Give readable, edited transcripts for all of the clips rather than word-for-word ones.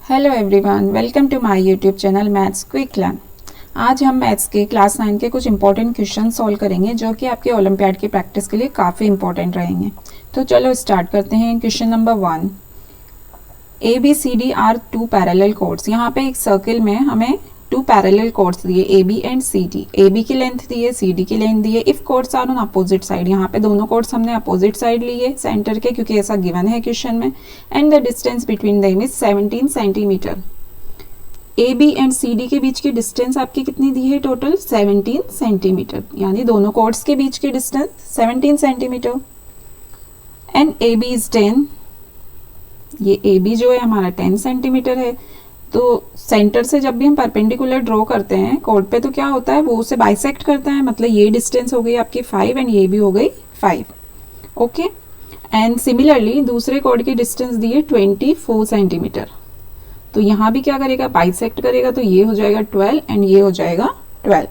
Hello everyone, welcome to my YouTube channel maths quick learn. आज हम maths के class 9 के कुछ इंपॉर्टेंट क्वेश्चन सॉल्व करेंगे जो कि आपके ओलंपियाड की प्रैक्टिस के लिए काफ़ी इंपॉर्टेंट रहेंगे। तो चलो स्टार्ट करते हैं। Question number 1, A B C D are two parallel chords. यहाँ पे एक सर्किल में हमें टू पैरेलल कोड्स दिए A B and C D. A B की लेंथ दी है, सी डी की लेंथ दी है। If chords are on opposite side, यहाँ पे दोनों कोड्स हमने अपोजिट साइड लिए सेंटर के, क्योंकि ऐसा गिवन है क्वेश्चन में। And the distance between them is 17 centimetre. A B and C D के बीच की डिस्टेंस आपकी कितनी दी है? टोटल 17 सेंटीमीटर, यानी दोनों कोड्स के बीच की distance 17 centimetre. And A B is 10, ये ए बी जो है हमारा 10 सेंटीमीटर है। तो सेंटर से जब भी हम परपेंडिकुलर ड्रॉ करते हैं कोड पे, तो क्या होता है, वो उसे बाइसेक्ट करता है। मतलब ये डिस्टेंस हो गई आपकी 5 एंड ये भी हो गई 5। ओके, एंड सिमिलरली दूसरे कोड की डिस्टेंस दी है 24 सेंटीमीटर। तो यहाँ भी क्या करेगा, बाइसेक्ट करेगा। तो ये हो जाएगा 12 एंड ये हो जाएगा 12।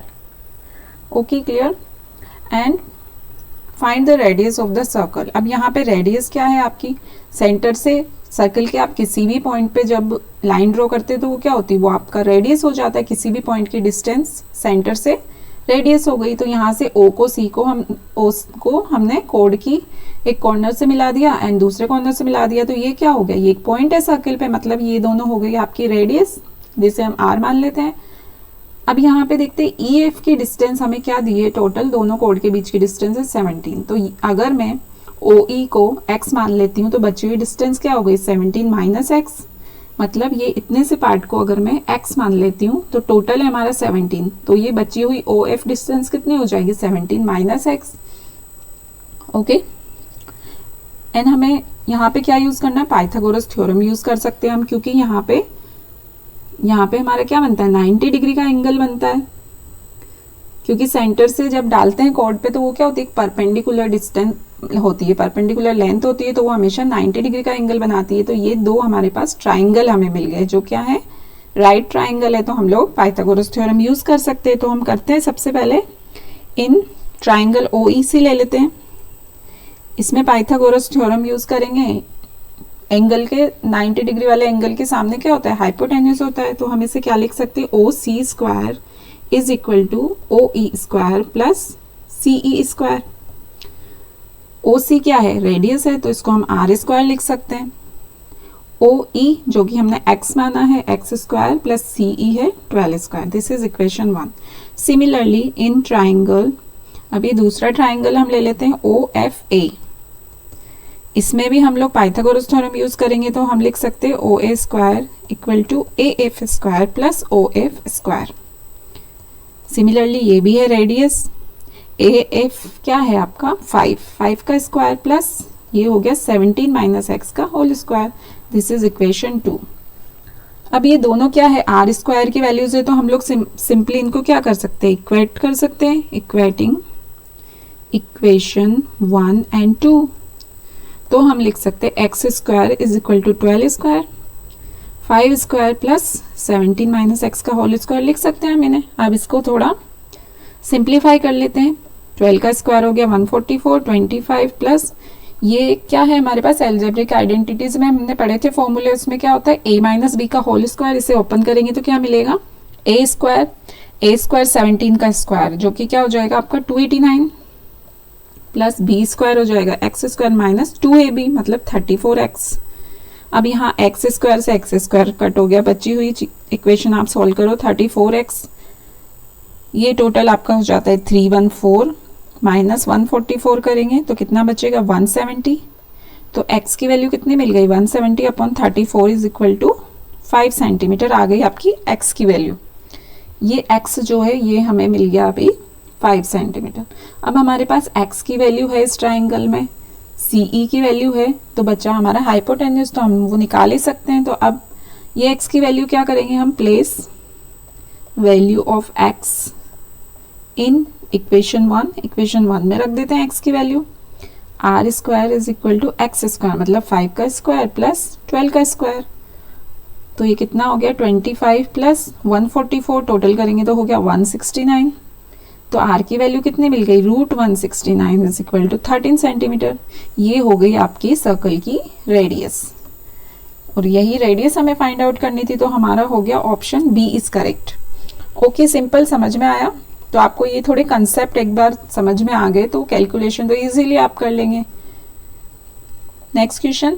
Okay, clear. And find the radius of the circle. अब यहाँ पे रेडियस क्या है आपकी, सेंटर से सर्कल के आप किसी भी पॉइंट पे जब लाइन ड्रॉ करते हैं तो वो क्या होती है, वो आपका रेडियस हो जाता है। किसी भी पॉइंट की डिस्टेंस सेंटर से रेडियस हो गई। तो यहाँ से ओ को सी को हमने कोड की एक कॉर्नर से मिला दिया एंड दूसरे कॉर्नर से मिला दिया। तो ये क्या हो गया, ये एक पॉइंट है सर्कल पे, मतलब ये दोनों हो गई आपकी रेडियस, जिसे हम आर मान लेते हैं। अब यहाँ पे देखते हैं ई एफ की डिस्टेंस हमें क्या दी है, टोटल दोनों कोड के बीच की डिस्टेंस है 17। तो अगर मैं ओ ई को x मान लेती हूँ तो बची हुई डिस्टेंस क्या हो गई, 17 माइनस एक्स। मतलब ये इतने से पार्ट को अगर मैं x मान लेती हूँ तो टोटल है हमारा 17। तो ये बची हुई ओ एफ डिस्टेंस कितनी हो जाएगी, 17 माइनस एक्स। ओके, एंड हमें यहाँ पे क्या यूज करना है, पाइथागोरस थ्योरम यूज कर सकते हैं हम, क्योंकि यहाँ पे हमारा क्या बनता है, 90 डिग्री का एंगल बनता है। क्योंकि सेंटर से जब डालते हैं कोड पे तो वो क्या होती है, परपेंडिकुलर डिस्टेंस होती है, परपेंडिकुलर लेंथ होती है, तो वो हमेशा 90 डिग्री का एंगल बनाती है। तो ये दो हमारे पास ट्राइंगल हमें मिल गए, जो क्या है, राइट ट्राइंगल है। तो हम लोग पाइथागोरस थ्योरम यूज कर सकते हैं। तो हम करते हैं, सबसे पहले इन ट्राइंगल ओ ई सी ले लेते हैं। इसमें पाइथागोरस थ्योरम यूज करेंगे। एंगल के 90 डिग्री वाले एंगल के सामने क्या होता है, हाइपोटेन्यूज होता है। तो हम इसे क्या लिख सकते हैं, O C square is equal to O E square plus C E square. O C क्या है, रेडियस है, तो इसको हम आर स्क्वायर लिख सकते हैं। ओ ई जो कि हमने एक्स माना है, एक्स स्क्वायर प्लस सी ई है 12 square. This is equation 1। Similarly in triangle, अब ये दूसरा ट्राइंगल हम ले लेते हैं ओ एफ ए। इसमें भी हम लोग पाइथागोरस थ्योरम यूज करेंगे। तो हम लिख सकते हैं O A square equal to A F square plus O F square. Similarly ये भी है रेडियस, ए एफ क्या है आपका 5 का स्क्वायर प्लस ये हो गया 17 माइनस एक्स का whole square. This is equation 2। अब ये दोनों क्या है, आर स्क्वायर की वैल्यूज है, तो हम लोग सिंपली इनको क्या कर सकते हैं, इक्वेट कर सकते हैं। इक्वेटिंग इक्वेशन 1 एंड 2, तो हम लिख सकते हैं x square is equal to 12 square, 5 square plus 17 minus x का होल स्क्वायर लिख सकते हैं हम इन्हें। अब इसको थोड़ा सिंप्लीफाई कर लेते हैं। 12 का स्क्वायर हो गया 144, 25 प्लस ये क्या है हमारे पास, एल्जेब्रिक आइडेंटिटीज में हमने पढ़े थे फॉर्मूले, उसमें क्या होता है a माइनस बी का होल स्क्वायर। इसे ओपन करेंगे तो क्या मिलेगा, a स्क्वायर 17 का स्क्वायर जो कि क्या हो जाएगा आपका 289 प्लस बी स्क्वायर हो जाएगा एक्स स्क्वायर माइनस 2ab मतलब 34x। अब यहाँ एक्स स्क्वायर से एक्स स्क्वायर कट हो गया, बची हुई इक्वेशन आप सॉल्व करो 34x। ये टोटल आपका हो जाता है 314 माइनस 144 करेंगे तो कितना बचेगा 170। तो x की वैल्यू कितनी मिल गई, 170 upon 34 is equal to 5 centimetre आ गई आपकी x की वैल्यू। ये x जो है ये हमें मिल गया अभी 5 सेंटीमीटर। अब हमारे पास x की वैल्यू है इस ट्राइंगल में, CE की वैल्यू है, तो बचा हमारा हाइपोटेन्यूज, तो हम वो निकाल ही सकते हैं। तो अब ये x की वैल्यू क्या करेंगे हम, place value of x in equation 1 में रख देते हैं x की value. R square is equal to x square मतलब 5 का स्क्वायर प्लस 12 का स्क्वायर। तो ये कितना हो गया 25 प्लस 144 टोटल करेंगे तो हो गया 169। तो आर की वैल्यू कितनी मिल गई, √169 इज इक्वल टू 13 सेंटीमीटर। ये हो गई आपकी सर्कल की रेडियस। और यही रेडियस हमें फाइंड आउट करनी थी, तो हमारा हो गया option B is correct. Okay, simple, समझ में आया? तो आपको ये थोड़े कंसेप्ट एक बार समझ में आ गए तो कैलकुलेशन तो इजीली आप कर लेंगे। Next question,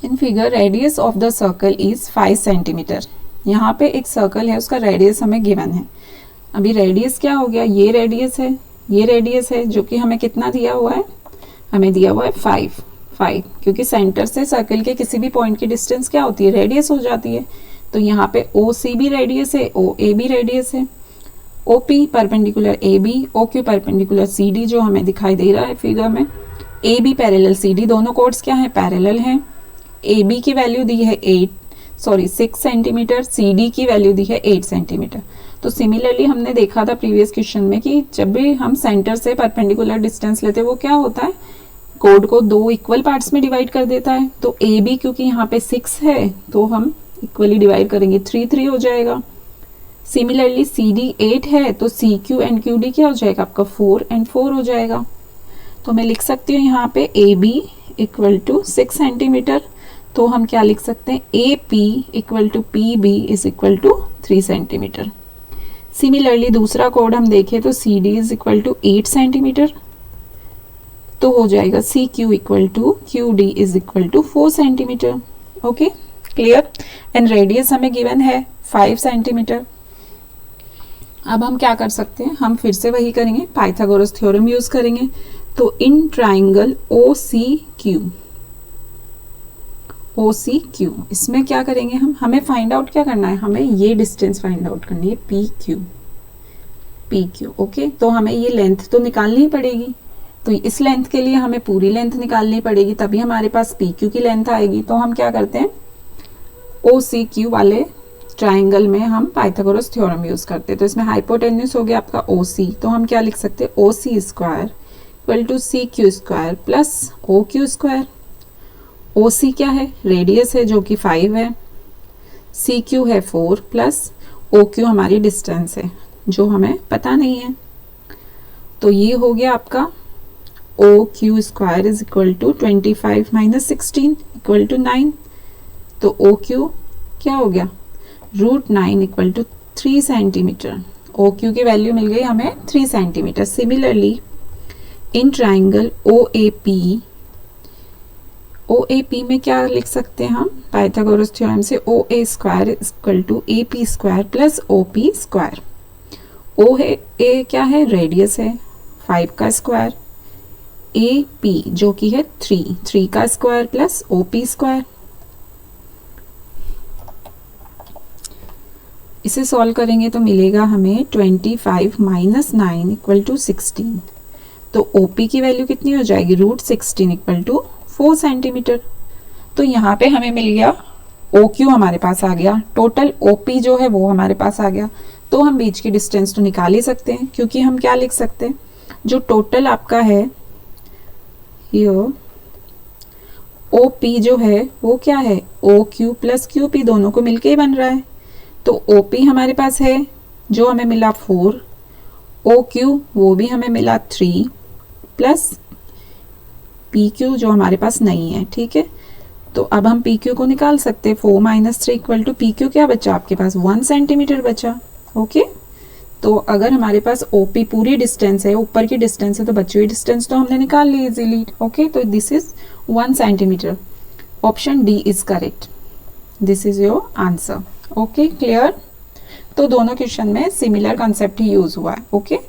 in figure radius of the circle is 5 centimetre. यहाँ पे एक सर्कल है, उसका रेडियस हमें गिवन है। अभी रेडियस क्या हो गया, ये रेडियस है, ये रेडियस है, जो कि हमें कितना दिया हुआ है, हमें दिया हुआ है 5, क्योंकि सेंटर से सर्कल के किसी भी पॉइंट की डिस्टेंस क्या होती है, रेडियस हो जाती है। तो यहाँ पे ओ सी भी रेडियस है, ओ ए भी रेडियस है, O P perpendicular A B, O Q perpendicular C D जो हमें दिखाई दे रहा है फिगर में, A B parallel C D, दोनों कोड्स क्या है, पैरेलल हैं। ए बी की वैल्यू दी है 6 सेंटीमीटर, सी डी की वैल्यू दी है 8 सेंटीमीटर। तो सिमिलरली हमने देखा था प्रीवियस क्वेश्चन में कि जब भी हम सेंटर से परपेंडिकुलर डिस्टेंस लेते हैं वो क्या होता है, कोड को 2 इक्वल पार्ट्स में डिवाइड कर देता है। तो ए बी क्योंकि यहाँ पे 6 है तो हम इक्वली डिवाइड करेंगे, 3 हो जाएगा। सिमिलरली सी डी 8 है तो C Q and Q D क्या हो जाएगा आपका, 4 and 4 हो जाएगा। तो मैं लिख सकती हूँ यहाँ पे A B equal to 6 centimetre, तो हम क्या लिख सकते हैं, A P equal to P B is equal to 3 centimetre. Similarly दूसरा कोड हम देखें तो C D is equal to 8 centimetre, तो हो जाएगा C Q equal to Q D is equal to 4 centimetre. Okay, clear? And radius हमें given है 5 सेंटीमीटर। अब हम क्या कर सकते हैं, हम फिर से वही करेंगे, पाइथागोरस थ्योरम यूज करेंगे। तो in triangle O C Q, O C Q, इसमें क्या करेंगे हम, हमें फाइंड आउट क्या करना है, हमें ये डिस्टेंस फाइंड आउट करनी है, पी क्यू। ओके, तो हमें ये लेंथ तो निकालनी ही पड़ेगी। तो इस लेंथ के लिए हमें पूरी लेंथ निकालनी पड़ेगी, तभी हमारे पास पी क्यू की लेंथ आएगी। तो हम क्या करते हैं, ओ सी क्यू वाले ट्राइंगल में हम पाइथागोरस थ्योरम यूज करते हैं। तो इसमें हाइपोटेन्यूस हो गया आपका ओ सी, तो हम क्या लिख सकते हैं, O C square equal to C Q square plus O Q square. O C क्या है, रेडियस है जो कि 5 है, सी क्यू है 4 प्लस ओ क्यू हमारी डिस्टेंस है जो हमें पता नहीं है। तो ये हो गया आपका O Q square is equal to 25 minus 16 equal to 9। तो ओ क्यू क्या हो गया, √9 equal to 3 centimetre. O Q की वैल्यू मिल गई हमें 3 centimetre. Similarly in triangle O A P में क्या लिख सकते हैं हम, पाइथागोरस थ्योरम से O A square equal to A P square plus O P square. O है, ए क्या है, रेडियस है 5 का स्क्वायर, ए पी जो कि है 3 का square plus O P square. इसे सॉल्व करेंगे तो मिलेगा हमें 25 माइनस 9 इक्वल टू 16। तो OP की वैल्यू कितनी हो जाएगी, √16 इक्वल टू 4 सेंटीमीटर। तो यहाँ पे हमें मिल गया OQ हमारे पास आ गया, टोटल OP जो है वो हमारे पास आ गया। तो हम बीच की डिस्टेंस तो निकाल ही सकते हैं, क्योंकि हम क्या लिख सकते हैं, जो टोटल आपका है ये OP जो है वो क्या है, OQ प्लस QP दोनों को मिलके ही बन रहा है। तो OP हमारे पास है जो हमें मिला 4, OQ वो भी हमें मिला 3 प्लस PQ जो हमारे पास नहीं है। ठीक है, तो अब हम PQ को निकाल सकते हैं। 4 माइनस 3 इक्वल टू PQ क्या बचा आपके पास, 1 सेंटीमीटर बचा। ओके, तो अगर हमारे पास OP पूरी डिस्टेंस है, ऊपर की डिस्टेंस है, तो बची हुई डिस्टेंस तो हमने निकाल ली इजीली। ओके, तो this is 1 centimetre. Option D is correct, this is your answer. Okay, clear? तो दोनों क्वेश्चन में सिमिलर कंसेप्ट ही यूज हुआ है। ओके,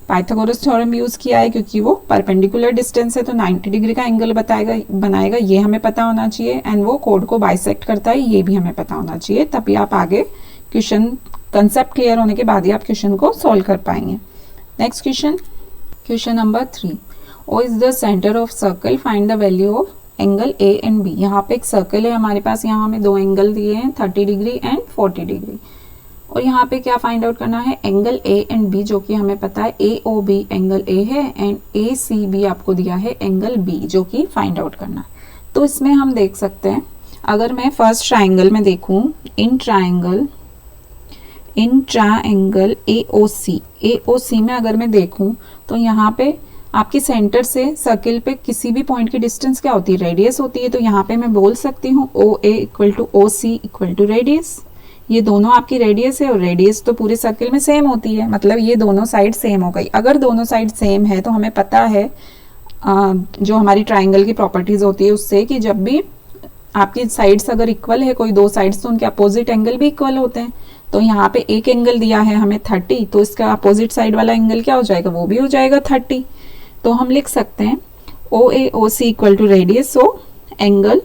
पाइथागोरस थ्योरम यूज किया है क्योंकि वो परपेंडिकुलर डिस्टेंस है तो 90 डिग्री का एंगल बनाएगा, ये हमें पता होना चाहिए। एंड वो कोड को बाइसेक्ट करता है, ये भी हमें पता होना चाहिए, तभी आप आगे क्वेश्चन कंसेप्ट क्लियर होने के बाद ही आप क्वेश्चन को सॉल्व कर पाएंगे। Next question, question number 3, O is the centre of circle, find the value of angle A and B. यहाँ पे एक सर्कल है हमारे पास, यहाँ हमें दो एंगल दिए हैं 30 डिग्री एंड 40 डिग्री। और यहाँ पे क्या फाइंड आउट करना है, एंगल ए एंड बी, जो कि हमें पता है AOB एंगल ए है एंड ACB आपको दिया है एंगल बी, जो कि फाइंड आउट करना है। तो इसमें हम देख सकते हैं, अगर मैं फर्स्ट ट्राइंगल में देखूं, इन ट्राइंगल AOC में अगर मैं देखूं तो यहाँ पे आपकी सेंटर से सर्किल पे किसी भी पॉइंट की डिस्टेंस क्या होती है, रेडियस होती है। तो यहाँ पे मैं बोल सकती हूँ O A equal to O C equal to radius. ये दोनों आपकी रेडियस है और रेडियस तो पूरे सर्किल में सेम होती है, मतलब ये दोनों साइड सेम हो गई। अगर दोनों साइड सेम है तो हमें पता है जो हमारी ट्राइंगल की प्रॉपर्टीज होती है उससे कि जब भी आपकी साइड्स अगर इक्वल है कोई दो साइड्स तो उनके अपोजिट एंगल भी इक्वल होते हैं। तो यहाँ पे एक एंगल दिया है हमें 30, तो इसका अपोजिट साइड वाला एंगल क्या हो जाएगा, वो भी हो जाएगा 30। तो हम लिख सकते हैं O A O C equal to radius, so angle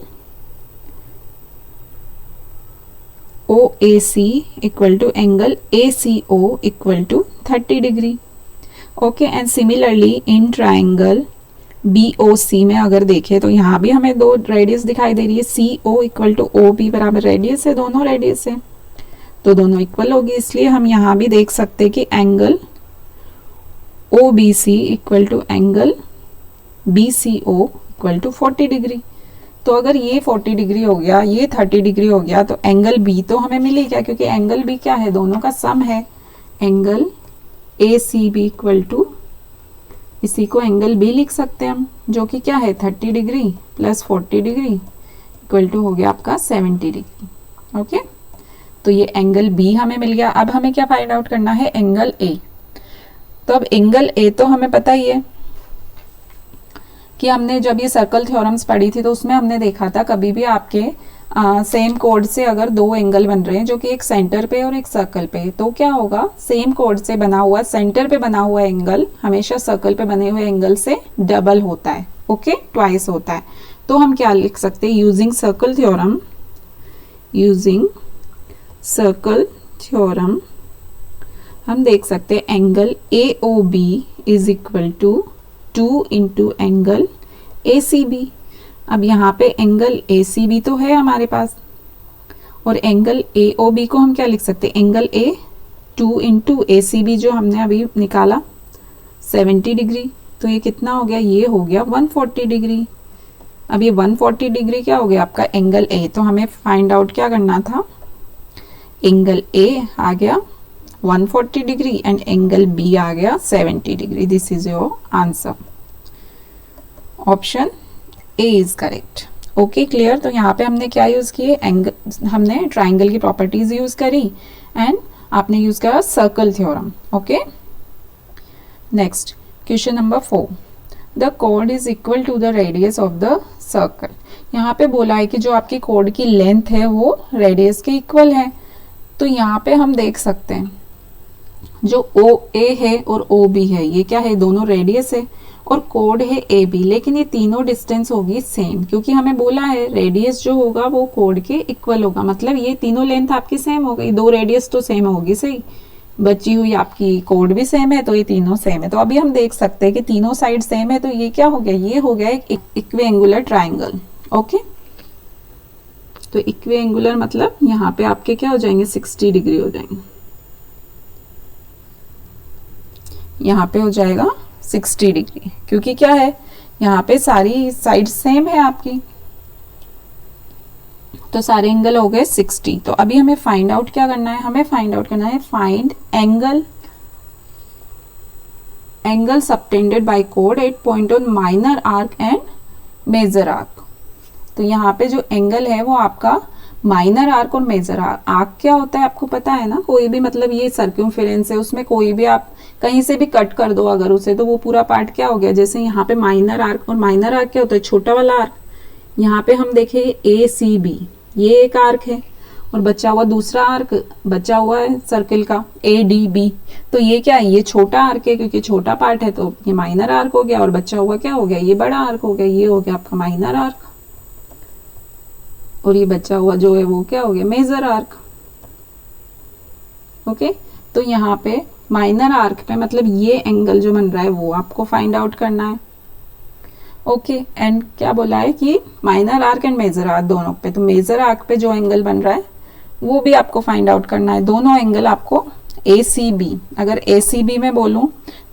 O A C equal to angle A C O equal to 30 degree. Okay, and similarly in triangle B O C में अगर देखें तो यहाँ भी हमें दो रेडियस दिखाई दे रही है, C O equal to O B बराबर रेडियस है, दोनों रेडियस है तो दोनों इक्वल होगी। इसलिए हम यहाँ भी देख सकते हैं कि angle O B C equal to angle B C O equal to 40 degree. तो अगर ये 40 डिग्री हो गया, ये 30 डिग्री हो गया, तो एंगल बी तो हमें मिल ही गया, क्योंकि एंगल बी क्या है, दोनों का सम है। Angle A C B equal to, इसी को एंगल बी लिख सकते हैं हम, जो कि क्या है 30 degree plus 40 degree equal to हो गया आपका 70 डिग्री। ओके, तो ये एंगल बी हमें मिल गया। अब हमें क्या फाइंड आउट करना है, एंगल ए। तो अब एंगल ए तो हमें पता ही है कि हमने जब ये सर्कल थ्योरम्स पढ़ी थी तो उसमें हमने देखा था कभी भी आपके सेम कोड से अगर दो एंगल बन रहे हैं जो कि एक सेंटर पे और एक सर्कल पे, तो क्या होगा, सेम कोड से बना हुआ सेंटर पे बना हुआ एंगल हमेशा सर्कल पे बने हुए एंगल से डबल होता है। ओके, ट्वाइस होता है। तो हम क्या लिख सकते हैं, using circle theorem, using circle theorem हम देख सकते हैं angle A O B is equal to 2 into angle A C B. अब यहाँ पे एंगल ए सी बी तो है हमारे पास, और एंगल ए ओ बी को हम क्या लिख सकते हैं, angle A 2 into A C B जो हमने अभी निकाला 70 डिग्री। तो ये कितना हो गया, ये हो गया 140 डिग्री। अब ये 140 डिग्री क्या हो गया आपका एंगल ए। तो हमें फाइंड आउट क्या करना था, एंगल ए आ गया 140 डिग्री एंड एंगल बी आ गया 70 degree. This is your answer, option A is correct. Okay, clear. तो यहाँ पे हमने क्या यूज किए, एंगल, हमने ट्राइंगल की प्रॉपर्टीज यूज करी एंड आपने यूज करा circle theorem. Okay, next question number 4, the कोड is equal to the radius of the circle. यहाँ पे बोला है कि जो आपकी कोड की लेंथ है वो रेडियस के इक्वल है। तो यहाँ पे हम देख सकते हैं जो ओ ए है और ओ बी है, ये क्या है, दोनों रेडियस है और कोड है ए बी, लेकिन ये तीनों डिस्टेंस होगी सेम, क्योंकि हमें बोला है रेडियस जो होगा वो कोड के इक्वल होगा। मतलब ये तीनों लेंथ आपकी सेम हो गई, दो रेडियस तो सेम होगी, सही, बची हुई आपकी कोड भी सेम है, तो ये तीनों सेम है। तो अभी हम देख सकते हैं कि तीनों साइड सेम है, तो ये क्या हो गया, ये हो गया एक इक्विएंगुलर ट्राइंगल। ओके, तो इक्विएंगुलर मतलब यहाँ पे आपके क्या हो जाएंगे, 60 डिग्री हो जाएंगे, यहाँ पे हो जाएगा 60 डिग्री, क्योंकि क्या है यहाँ पे सारी साइड सेम है आपकी, तो सारे एंगल हो गए 60। तो अभी हमें फाइंड आउट क्या करना है, हमें फाइंड आउट करना है फाइंड एंगल सबटेंडेड बाय कोड at point on minor arc and major arc. तो यहाँ पे जो एंगल है वो आपका माइनर आर्क और मेजर आर्क। आर्क क्या होता है आपको पता है ना, कोई भी, मतलब ये सर्क्यूमफेरेंस है, उसमें कोई भी आप कहीं से भी कट कर दो अगर उसे, तो वो पूरा पार्ट क्या हो गया। जैसे यहाँ पे माइनर आर्क, और माइनर आर्क क्या होता है, छोटा वाला आर्क। यहाँ पे हम देखें ए सी बी, ये एक आर्क है और बचा हुआ दूसरा आर्क बचा हुआ है सर्किल का ए डी बी। तो ये क्या है, ये छोटा आर्क है, क्योंकि छोटा पार्ट है तो ये माइनर आर्क हो गया, और बचा हुआ क्या हो गया, ये बड़ा आर्क हो गया, ये हो गया आपका माइनर आर्क, और ये बचा हुआ जो है वो क्या हो गया, मेजर आर्क। ओके, तो यहाँ पे माइनर आर्क पे मतलब ये एंगल जो बन रहा है वो आपको फाइंड आउट करना है। ओके, एंड क्या बोला है कि minor arc and major arc दोनों पे, तो मेजर आर्क पे जो एंगल बन रहा है वो भी आपको फाइंड आउट करना है। दोनों एंगल आपको ए सी बी, अगर ए सी बी में बोलूं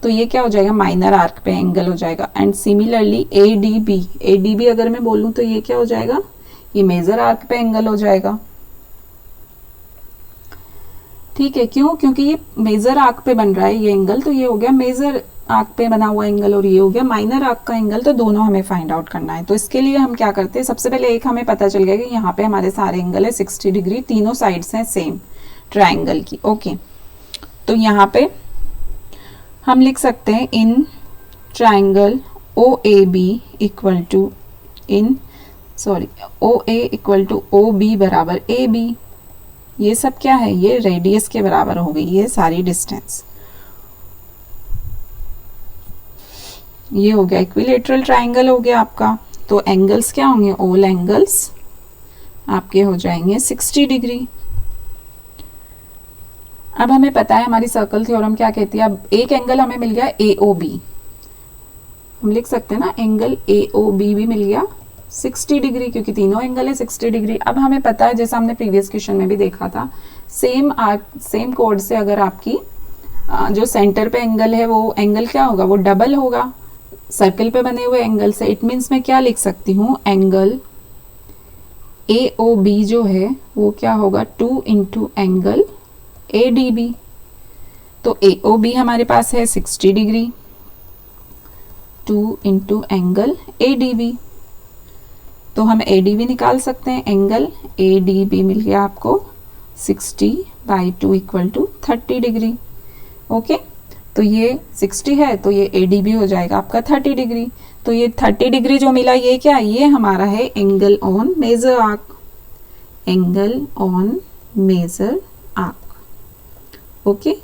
तो ये क्या हो जाएगा, माइनर आर्क पे एंगल हो जाएगा। And similarly A D B अगर मैं बोलूं तो ये क्या हो जाएगा, ये मेजर आर्क पे एंगल हो जाएगा। ठीक है, क्यों, क्योंकि ये मेजर आर्क पे बन रहा है ये एंगल, तो ये हो गया मेजर आर्क पे बना हुआ एंगल और ये हो गया माइनर आर्क का एंगल, तो दोनों हमें फाइंड आउट करना है। तो इसके लिए हम क्या करते हैं, सबसे पहले एक हमें पता चल गया कि यहाँ पे हमारे सारे एंगल है 60 डिग्री, तीनों साइड्स हैं सेम ट्राइंगल की। ओके, तो यहाँ पे हम लिख सकते हैं in triangle OAB equal to OA equal to OB बराबर AB। ये सब क्या है, ये रेडियस के बराबर हो गई ये सारी डिस्टेंस। ये हो गया इक्विलेटरल ट्राइंगल हो गया आपका। तो एंगल्स क्या होंगे, ऑल एंगल्स आपके हो जाएंगे 60 डिग्री। अब हमें पता है हमारी सर्कल थ्योरम क्या कहती है। अब एक एंगल हमें मिल गया AOB, हम लिख सकते हैं ना एंगल AOB भी मिल गया 60 डिग्री, क्योंकि तीनों एंगल है 60 डिग्री। अब हमें पता है, जैसा हमने प्रीवियस क्वेश्चन में भी देखा था, सेम कोड से अगर आपकी जो सेंटर पे एंगल है वो एंगल क्या होगा, वो डबल होगा सर्कल पे बने हुए एंगल से। इट मीन्स मैं क्या लिख सकती हूँ, एंगल AOB जो है वो क्या होगा 2 इंटू एंगल ADB। तो AOB हमारे पास है 60 डिग्री, 2 इंटू एंगल ADB। तो हम ADB निकाल सकते हैं, एंगल ADB मिल गया आपको 60/2 इक्वल टू 30 डिग्री। ओके, तो ये 60 है तो ये ADB हो जाएगा आपका 30 डिग्री। तो ये 30 डिग्री जो मिला ये क्या, ये हमारा है angle on major arc, angle on major arc. Okay,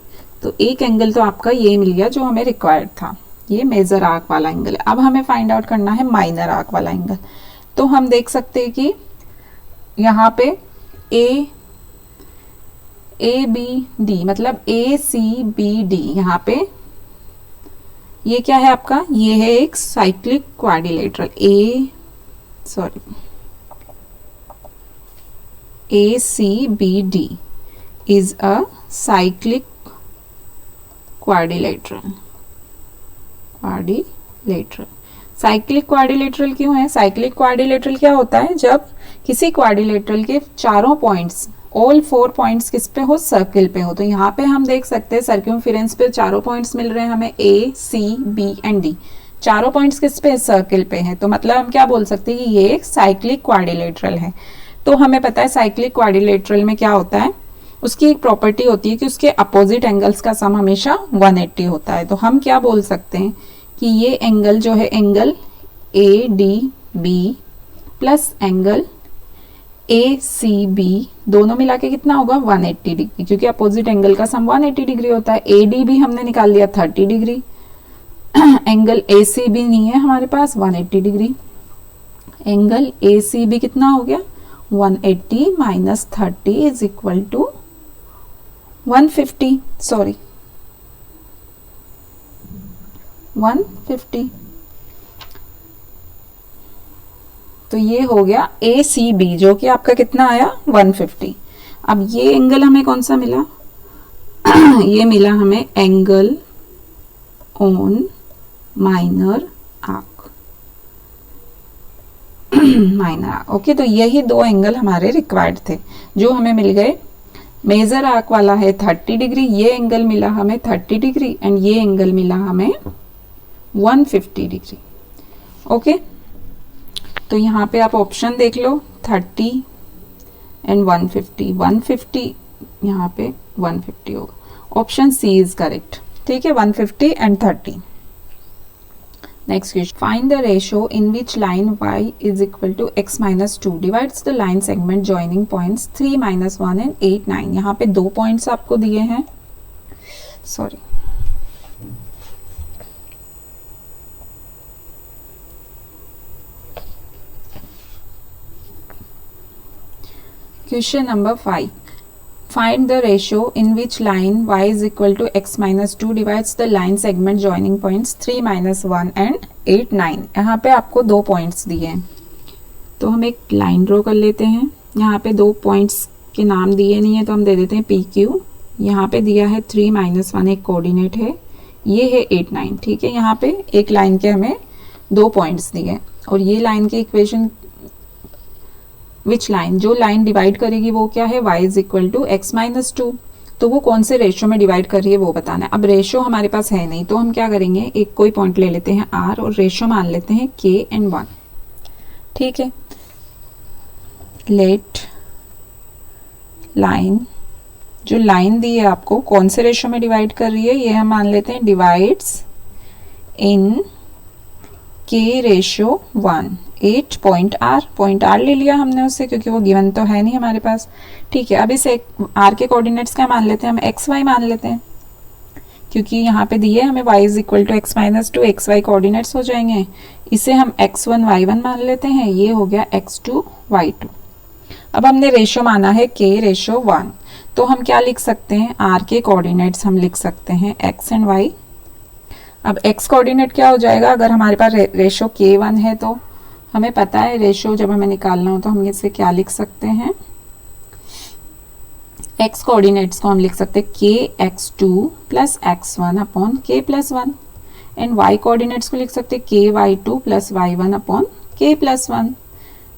तो एक एंगल तो आपका ये मिल गया जो हमें रिक्वायर्ड था, ये मेजर आर्क वाला एंगल है। अब हमें फाइंड आउट करना है माइनर आर्क वाला एंगल। तो हम देख सकते हैं कि यहाँ पे ABD मतलब ACBD, यहाँ पे ये क्या है आपका, ये है एक cyclic quadrilateral ACBD is a cyclic quadrilateral। Cyclic quadrilateral क्यों है, साइक्लिक क्वाड्रिलेटरल क्या होता है, जब किसी क्वाड्रिलेटरल के चारों पॉइंट्स, ऑल 4 पॉइंट्स किस पे हो, सर्किल पे हो। तो यहाँ पे हम देख सकते हैं सर्कमफेरेंस पे चारों पॉइंट्स मिल रहे हैं हमें A, C, B and D। चारों पॉइंट्स किस पे, सर्किल पे है। तो मतलब हम क्या बोल सकते हैं कि ये एक साइक्लिक क्वाड्रिलेटरल है। तो हमें पता है साइक्लिक क्वाड्रिलेटरल में क्या होता है, उसकी एक प्रॉपर्टी होती है कि उसके अपोजिट एंगल्स का सम हमेशा 180 होता है। तो हम क्या बोल सकते हैं कि ये एंगल जो है, angle ADB plus angle ACB दोनों मिला के कितना होगा 180 डिग्री, क्योंकि अपोजिट एंगल का सम 180 डिग्री होता है। ADB हमने निकाल लिया 30 डिग्री, एंगल ACB नहीं है हमारे पास 180 डिग्री। एंगल ACB कितना हो गया 180 minus 30 is equal to 150, sorry 150। तो ये हो गया ACB जो कि आपका कितना आया 150। अब ये एंगल हमें कौन सा मिला ये मिला हमें angle on minor arc, minor arc. Okay, तो यही दो एंगल हमारे रिक्वायर्ड थे जो हमें मिल गए। मेजर आर्क वाला है 30 डिग्री, ये एंगल मिला हमें 30 डिग्री एंड ये एंगल मिला हमें 150 डिग्री। ओके, तो यहाँ पे आप ऑप्शन देख लो 30 एंड 150, 150 यहाँ पे 150 होगा। ऑप्शन सी इज करेक्ट, ठीक है, 150 and 30। Next question, find the ratio in which line y is equal to x minus 2 divides the line segment joining points 3 minus 1 and 8 9। यहाँ पे 2 पॉइंट्स आपको दिए हैं, sorry question number 5, find the ratio in which line y is equal to x minus 2 divides the line segment joining points 3 minus 1 and 8 9। यहाँ पे आपको 2 points दिए हैं, तो हम एक लाइन ड्रॉ कर लेते हैं। यहाँ पे 2 पॉइंट्स के नाम दिए नहीं है तो हम दे देते हैं PQ। यहाँ पे दिया है 3 माइनस 1 एक कोऑर्डिनेट है, ये है 8 9, ठीक है। यहाँ पे एक लाइन के हमें 2 पॉइंट्स दिए और ये लाइन की इक्वेशन विच लाइन, जो लाइन डिवाइड करेगी वो क्या है y is equal to x minus 2। तो वो कौन से रेशो में डिवाइड कर रही है वो बताना है। अब रेशो हमारे पास है नहीं, तो हम क्या करेंगे, एक कोई पॉइंट ले लेते हैं R और रेशो मान लेते हैं K and 1। ठीक है, लेट लाइन, जो लाइन दी है आपको कौन से रेशो में डिवाइड कर रही है, ये हम मान लेते हैं डिवाइड्स इन K रेशो 1। 8 पॉइंट R ले लिया हमने उससे, क्योंकि वो गिवन तो है नहीं हमारे पास। ठीक है, अब इसे R के कोऑर्डिनेट्स क्या मान लेते हैं, हम एक्स वाई मान लेते हैं, क्योंकि यहाँ पे दिए हमें y is equal to x minus two, x y coordinates हो जाएंगे। इसे हम x1 y1 मान लेते हैं, ये हो गया x2 y2। अब हमने रेशो माना है K रेशो 1, तो हम क्या लिख सकते हैं, R के कोऑर्डिनेट्स हम लिख सकते हैं x एंड y। अब x कोऑर्डिनेट क्या हो जाएगा, अगर हमारे पास रेशो K1 है तो हमें पता है रेशो जब हमें निकालना हो तो हम इसे क्या लिख सकते हैं, x कोऑर्डिनेट्स को हम लिख सकते हैं k x2 plus x1 upon k plus 1 and y coordinates को लिख सकते हैं k y2 plus y1 upon k plus 1।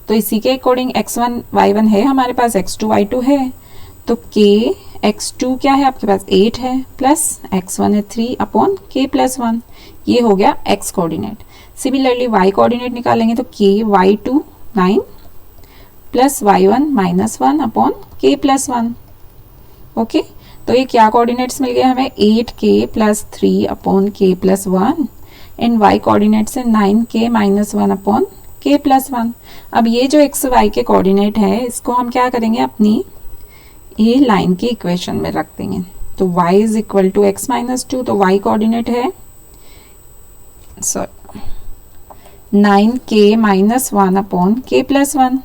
तो इसी के अकॉर्डिंग x1 y1 है हमारे पास, x2 y2 है, तो k x2 क्या है आपके पास 8 है, प्लस x1 है 3 अपॉन k प्लस 1। ये हो गया x coordinate. Similarly y coordinate निकालेंगे तो k y2 9 plus y1 minus 1 upon k plus 1। Okay, तो ये क्या कोऑर्डिनेट्स मिल गए हमें, 8k plus 3 upon k plus 1 and y coordinate से 9k minus 1 upon k plus 1। अब ये जो x y के कोऑर्डिनेट है इसको हम क्या करेंगे, अपनी ये लाइन की इक्वेशन में रख देंगे। तो y is equal to x minus 2, तो y कोऑर्डिनेट है 9k minus 1 upon k plus 1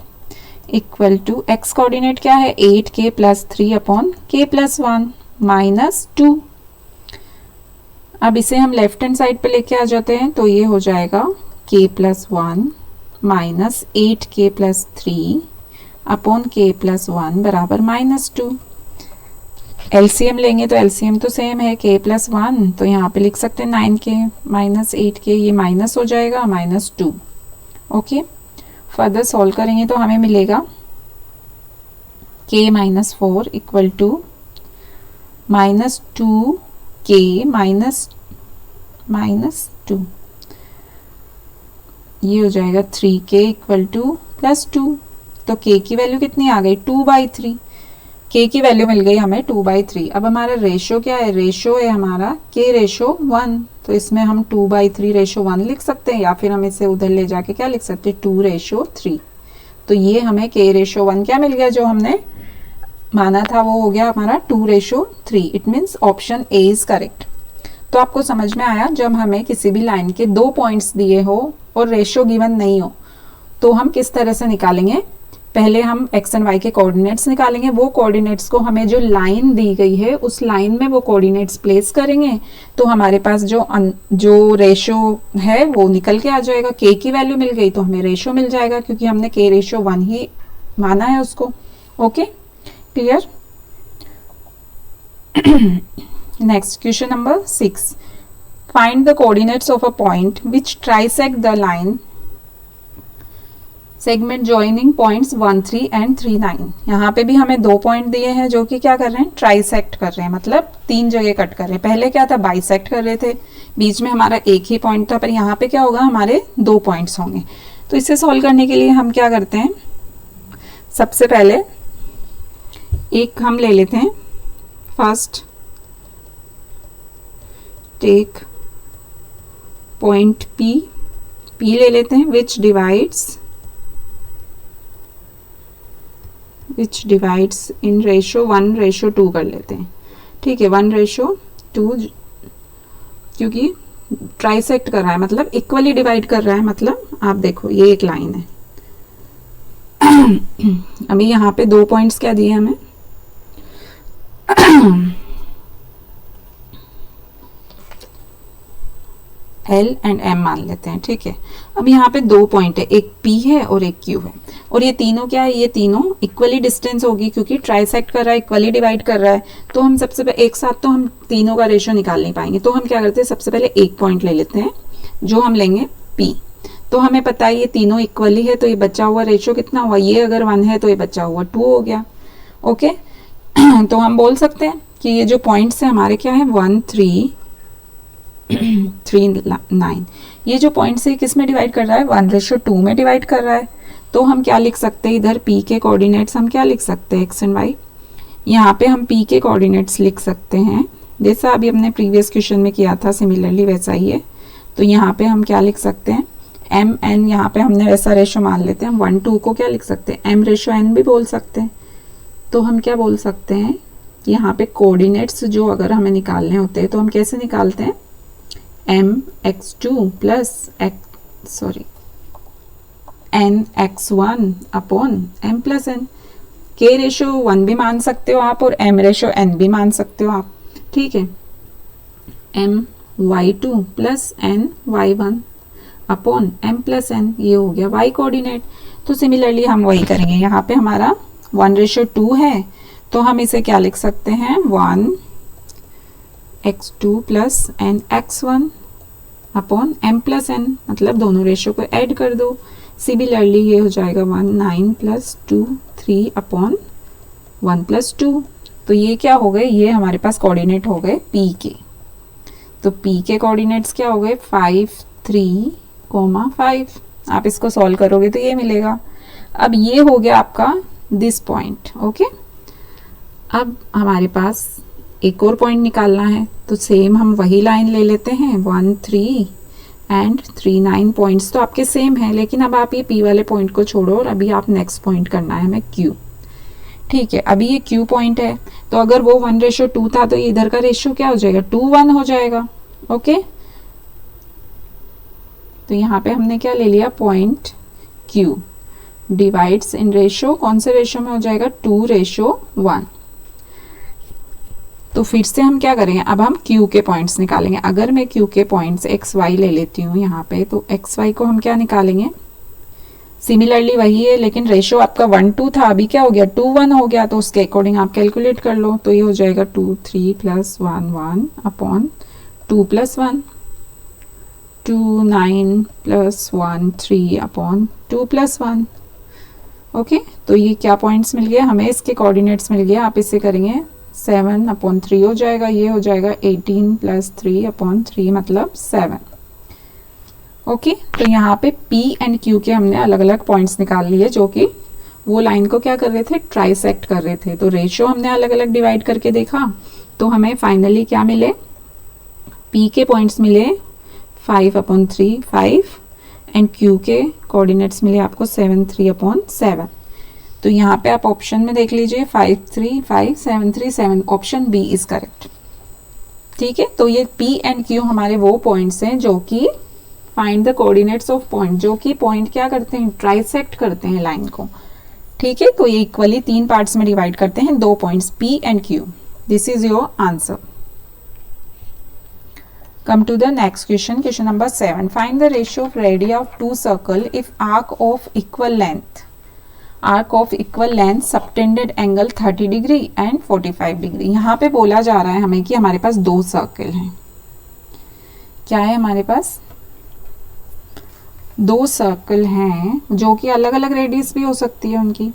equal to x coordinate क्या है 8k plus 3 upon k plus 1 minus 2। अब इसे हम लेफ्ट हैंड साइड पे लेके आ जाते हैं, तो ये हो जाएगा k plus 1 minus 8k plus 3 upon k plus 1 बराबर माइनस 2। एलसीएम लेंगे तो एलसीएम तो सेम है k प्लस 1, तो यहाँ पे लिख सकते हैं 9k माइनस 8k, ये माइनस हो जाएगा माइनस 2। ओके, फर्दर सॉल्व करेंगे तो हमें मिलेगा k minus 4 equal to minus 2k minus 2, ये हो जाएगा 3k इक्वल टू प्लस 2। तो k की वैल्यू कितनी आ गई 2/3, k की वैल्यू मिल गई हमें 2/3। अब हमारा रेशो क्या है, रेशो है हमारा k रेशो 1, तो इसमें हम 2/3 रेशो 1 लिख सकते हैं, या फिर हम इसे उधर ले जाके क्या लिख सकते हैं 2 रेशो 3। तो ये हमें k रेशो 1 क्या मिल गया, जो हमने माना था वो हो गया हमारा 2 ratio 3। It means option A is correct. तो आपको समझ में आया, जब हमें किसी भी लाइन के 2 पॉइंट्स दिए हो और रेशो गिवन नहीं हो तो हम किस तरह से निकालेंगे। पहले हम x एंड y के कोऑर्डिनेट्स निकालेंगे, वो कोऑर्डिनेट्स को हमें जो लाइन दी गई है उस लाइन में वो कोऑर्डिनेट्स प्लेस करेंगे, तो हमारे पास जो रेशो है वो निकल के आ जाएगा। k की वैल्यू मिल गई तो हमें रेशो मिल जाएगा, क्योंकि हमने k रेशो 1 ही माना है उसको। Okay, clear. Next question number 6, find the coordinates of a point which trisect the line segment joining points 1, 3 and 3, 9। यहाँ पे भी हमें 2 पॉइंट दिए हैं जो कि क्या कर रहे हैं, ट्राइसेक्ट कर रहे हैं, मतलब 3 जगह कट कर रहे हैं। पहले क्या था, बाइसेक्ट कर रहे थे, बीच में हमारा एक ही पॉइंट था, पर यहाँ पे क्या होगा, हमारे 2 पॉइंट्स होंगे। तो इसे सॉल्व करने के लिए हम क्या करते हैं, सबसे पहले एक हम ले लेते हैं, फर्स्ट टेक पॉइंट P ले लेते हैं विच डिवाइड्स इन रेशो 1:2 कर लेते हैं। ठीक है, 1:2, क्योंकि ट्राइसेक्ट कर रहा है मतलब इक्वली डिवाइड कर रहा है, मतलब आप देखो ये एक लाइन है। अभी यहाँ पे 2 पॉइंट्स क्या दिए हमें, L एंड M मान लेते हैं। ठीक है, अब यहाँ पे 2 पॉइंट है, एक P है और एक Q है, और ये तीनों क्या है, ये तीनों इक्वली डिस्टेंस होगी, क्योंकि ट्राइसेक्ट कर रहा है, इक्वली डिवाइड कर रहा है। तो हम सबसे पहले एक साथ तो हम तीनों का रेशो निकाल नहीं पाएंगे, तो हम क्या करते हैं, सबसे पहले एक पॉइंट ले लेते हैं जो हम लेंगे P। तो हमें पता है ये तीनों इक्वली है, तो ये बचा हुआ रेशो कितना हुआ, ये अगर 1 है तो ये बचा हुआ 2 हो गया। ओके, तो हम बोल सकते हैं कि ये जो पॉइंट्स है हमारे क्या है 1 3 3 9, ये जो पॉइंट्स है किस में डिवाइड कर रहा है 1:2 में डिवाइड कर रहा है। तो हम क्या लिख सकते हैं, इधर p के कोऑर्डिनेट्स हम क्या लिख सकते हैं x एंड y। यहाँ पे हम p के कोऑर्डिनेट्स लिख सकते हैं जैसा अभी हमने प्रीवियस क्वेश्चन में किया था, सिमिलरली वैसा ही है। तो यहाँ पे हम क्या लिख सकते हैं m n, यहाँ पे हमने वैसा रेशो मान लेते हैं, हम 1 2 को क्या लिख सकते हैं m/n भी बोल सकते हैं। तो हम क्या बोल सकते हैं, यहाँ पे कोऑर्डिनेट्स जो अगर हमें निकालने होते हैं तो हम कैसे निकालते हैं, mx2 plus nx1 upon m plus n। k ratio 1 भी मान सकते हो आप और m रेशो n भी मान सकते हो आप, ठीक है। my2 plus ny1 upon m plus n, ये हो गया y कोऑर्डिनेट। तो सिमिलरली हम वही करेंगे, यहाँ पे हमारा 1:2 है तो हम इसे क्या लिख सकते हैं 1x2 plus nx1 upon m plus n, मतलब दोनों रेशो को ऐड कर दो। सिमिलरली ये हो जाएगा 1 9 प्लस 2 3 अपॉन 1 प्लस 2। तो ये क्या हो गए, ये हमारे पास कोऑर्डिनेट हो गए p के। तो p के कोऑर्डिनेट्स क्या हो गए 5 3, 5। आप इसको सॉल्व करोगे तो ये मिलेगा। अब ये हो गया आपका दिस पॉइंट, ओके। अब हमारे पास एक और पॉइंट निकालना है, तो सेम हम वही लाइन ले लेते हैं 1 3 एंड 3 9 पॉइंट्स तो आपके सेम हैं, लेकिन अब आप ये p वाले पॉइंट को छोड़ो और अभी आप नेक्स्ट पॉइंट करना है हमें q, ठीक है। अभी ये q पॉइंट है, तो अगर वो 1:2 था तो इधर का रेशियो क्या हो जाएगा 2:1 हो जाएगा, ओके। तो यहाँ पे हमने क्या ले लिया point q divides in ratio, कौन से रेशियो में हो जाएगा 2:1। तो फिर से हम क्या करेंगे, अब हम q के पॉइंट्स निकालेंगे। अगर मैं q के पॉइंट्स x y ले लेती हूँ यहाँ पे, तो x y को हम क्या निकालेंगे, सिमिलरली वही है लेकिन रेशियो आपका 1 2 था, अभी क्या हो गया 2 1 हो गया। तो उसके अकॉर्डिंग आप कैलकुलेट कर लो। तो ये हो जाएगा 2 3 plus 1 1 upon 2 plus 1, 2 9 plus 1 3 upon 2 plus 1, okay. तो ये क्या पॉइंट्स मिल गए हमें, इसके कोऑर्डिनेट्स मिल गए। आप इसे करेंगे 7 अपॉन 3 हो जाएगा, ये हो जाएगा 18 प्लस 3 अपॉन 3 मतलब 7, ओके। तो यहाँ पे P एंड Q के हमने अलग अलग पॉइंट्स निकाल लिए जो कि वो लाइन को क्या कर रहे थे, ट्राइसेक्ट कर रहे थे। तो रेशियो हमने अलग अलग डिवाइड करके देखा तो हमें फाइनली क्या मिले, P के पॉइंट्स मिले 5 अपॉन 3 5 एंड Q के कोऑर्डिनेट्स मिले आपको 7 3 अपॉन 7। तो यहाँ पे आप ऑप्शन में देख लीजिए 5 3 5 7 3 7, ऑप्शन बी इज करेक्ट, ठीक है। तो ये P एंड Q हमारे वो पॉइंट्स हैं जो कि find the coordinates of point, जो कि पॉइंट क्या करते हैं ट्राइसेक्ट करते हैं लाइन को, ठीक है। तो ये इक्वली 3 पार्ट्स में डिवाइड करते हैं, 2 points P and Q। This is your answer. Come to the next question, question number 7. Find the ratio of radii of two circle if arc of equal length subtended angle 30 degree and 45 degree। यहाँ पे बोला जा रहा है हमें कि हमारे पास 2 circle हैं। क्या है हमारे पास 2 सर्कल हैं जो कि अलग अलग रेडियस भी हो सकती है उनकी।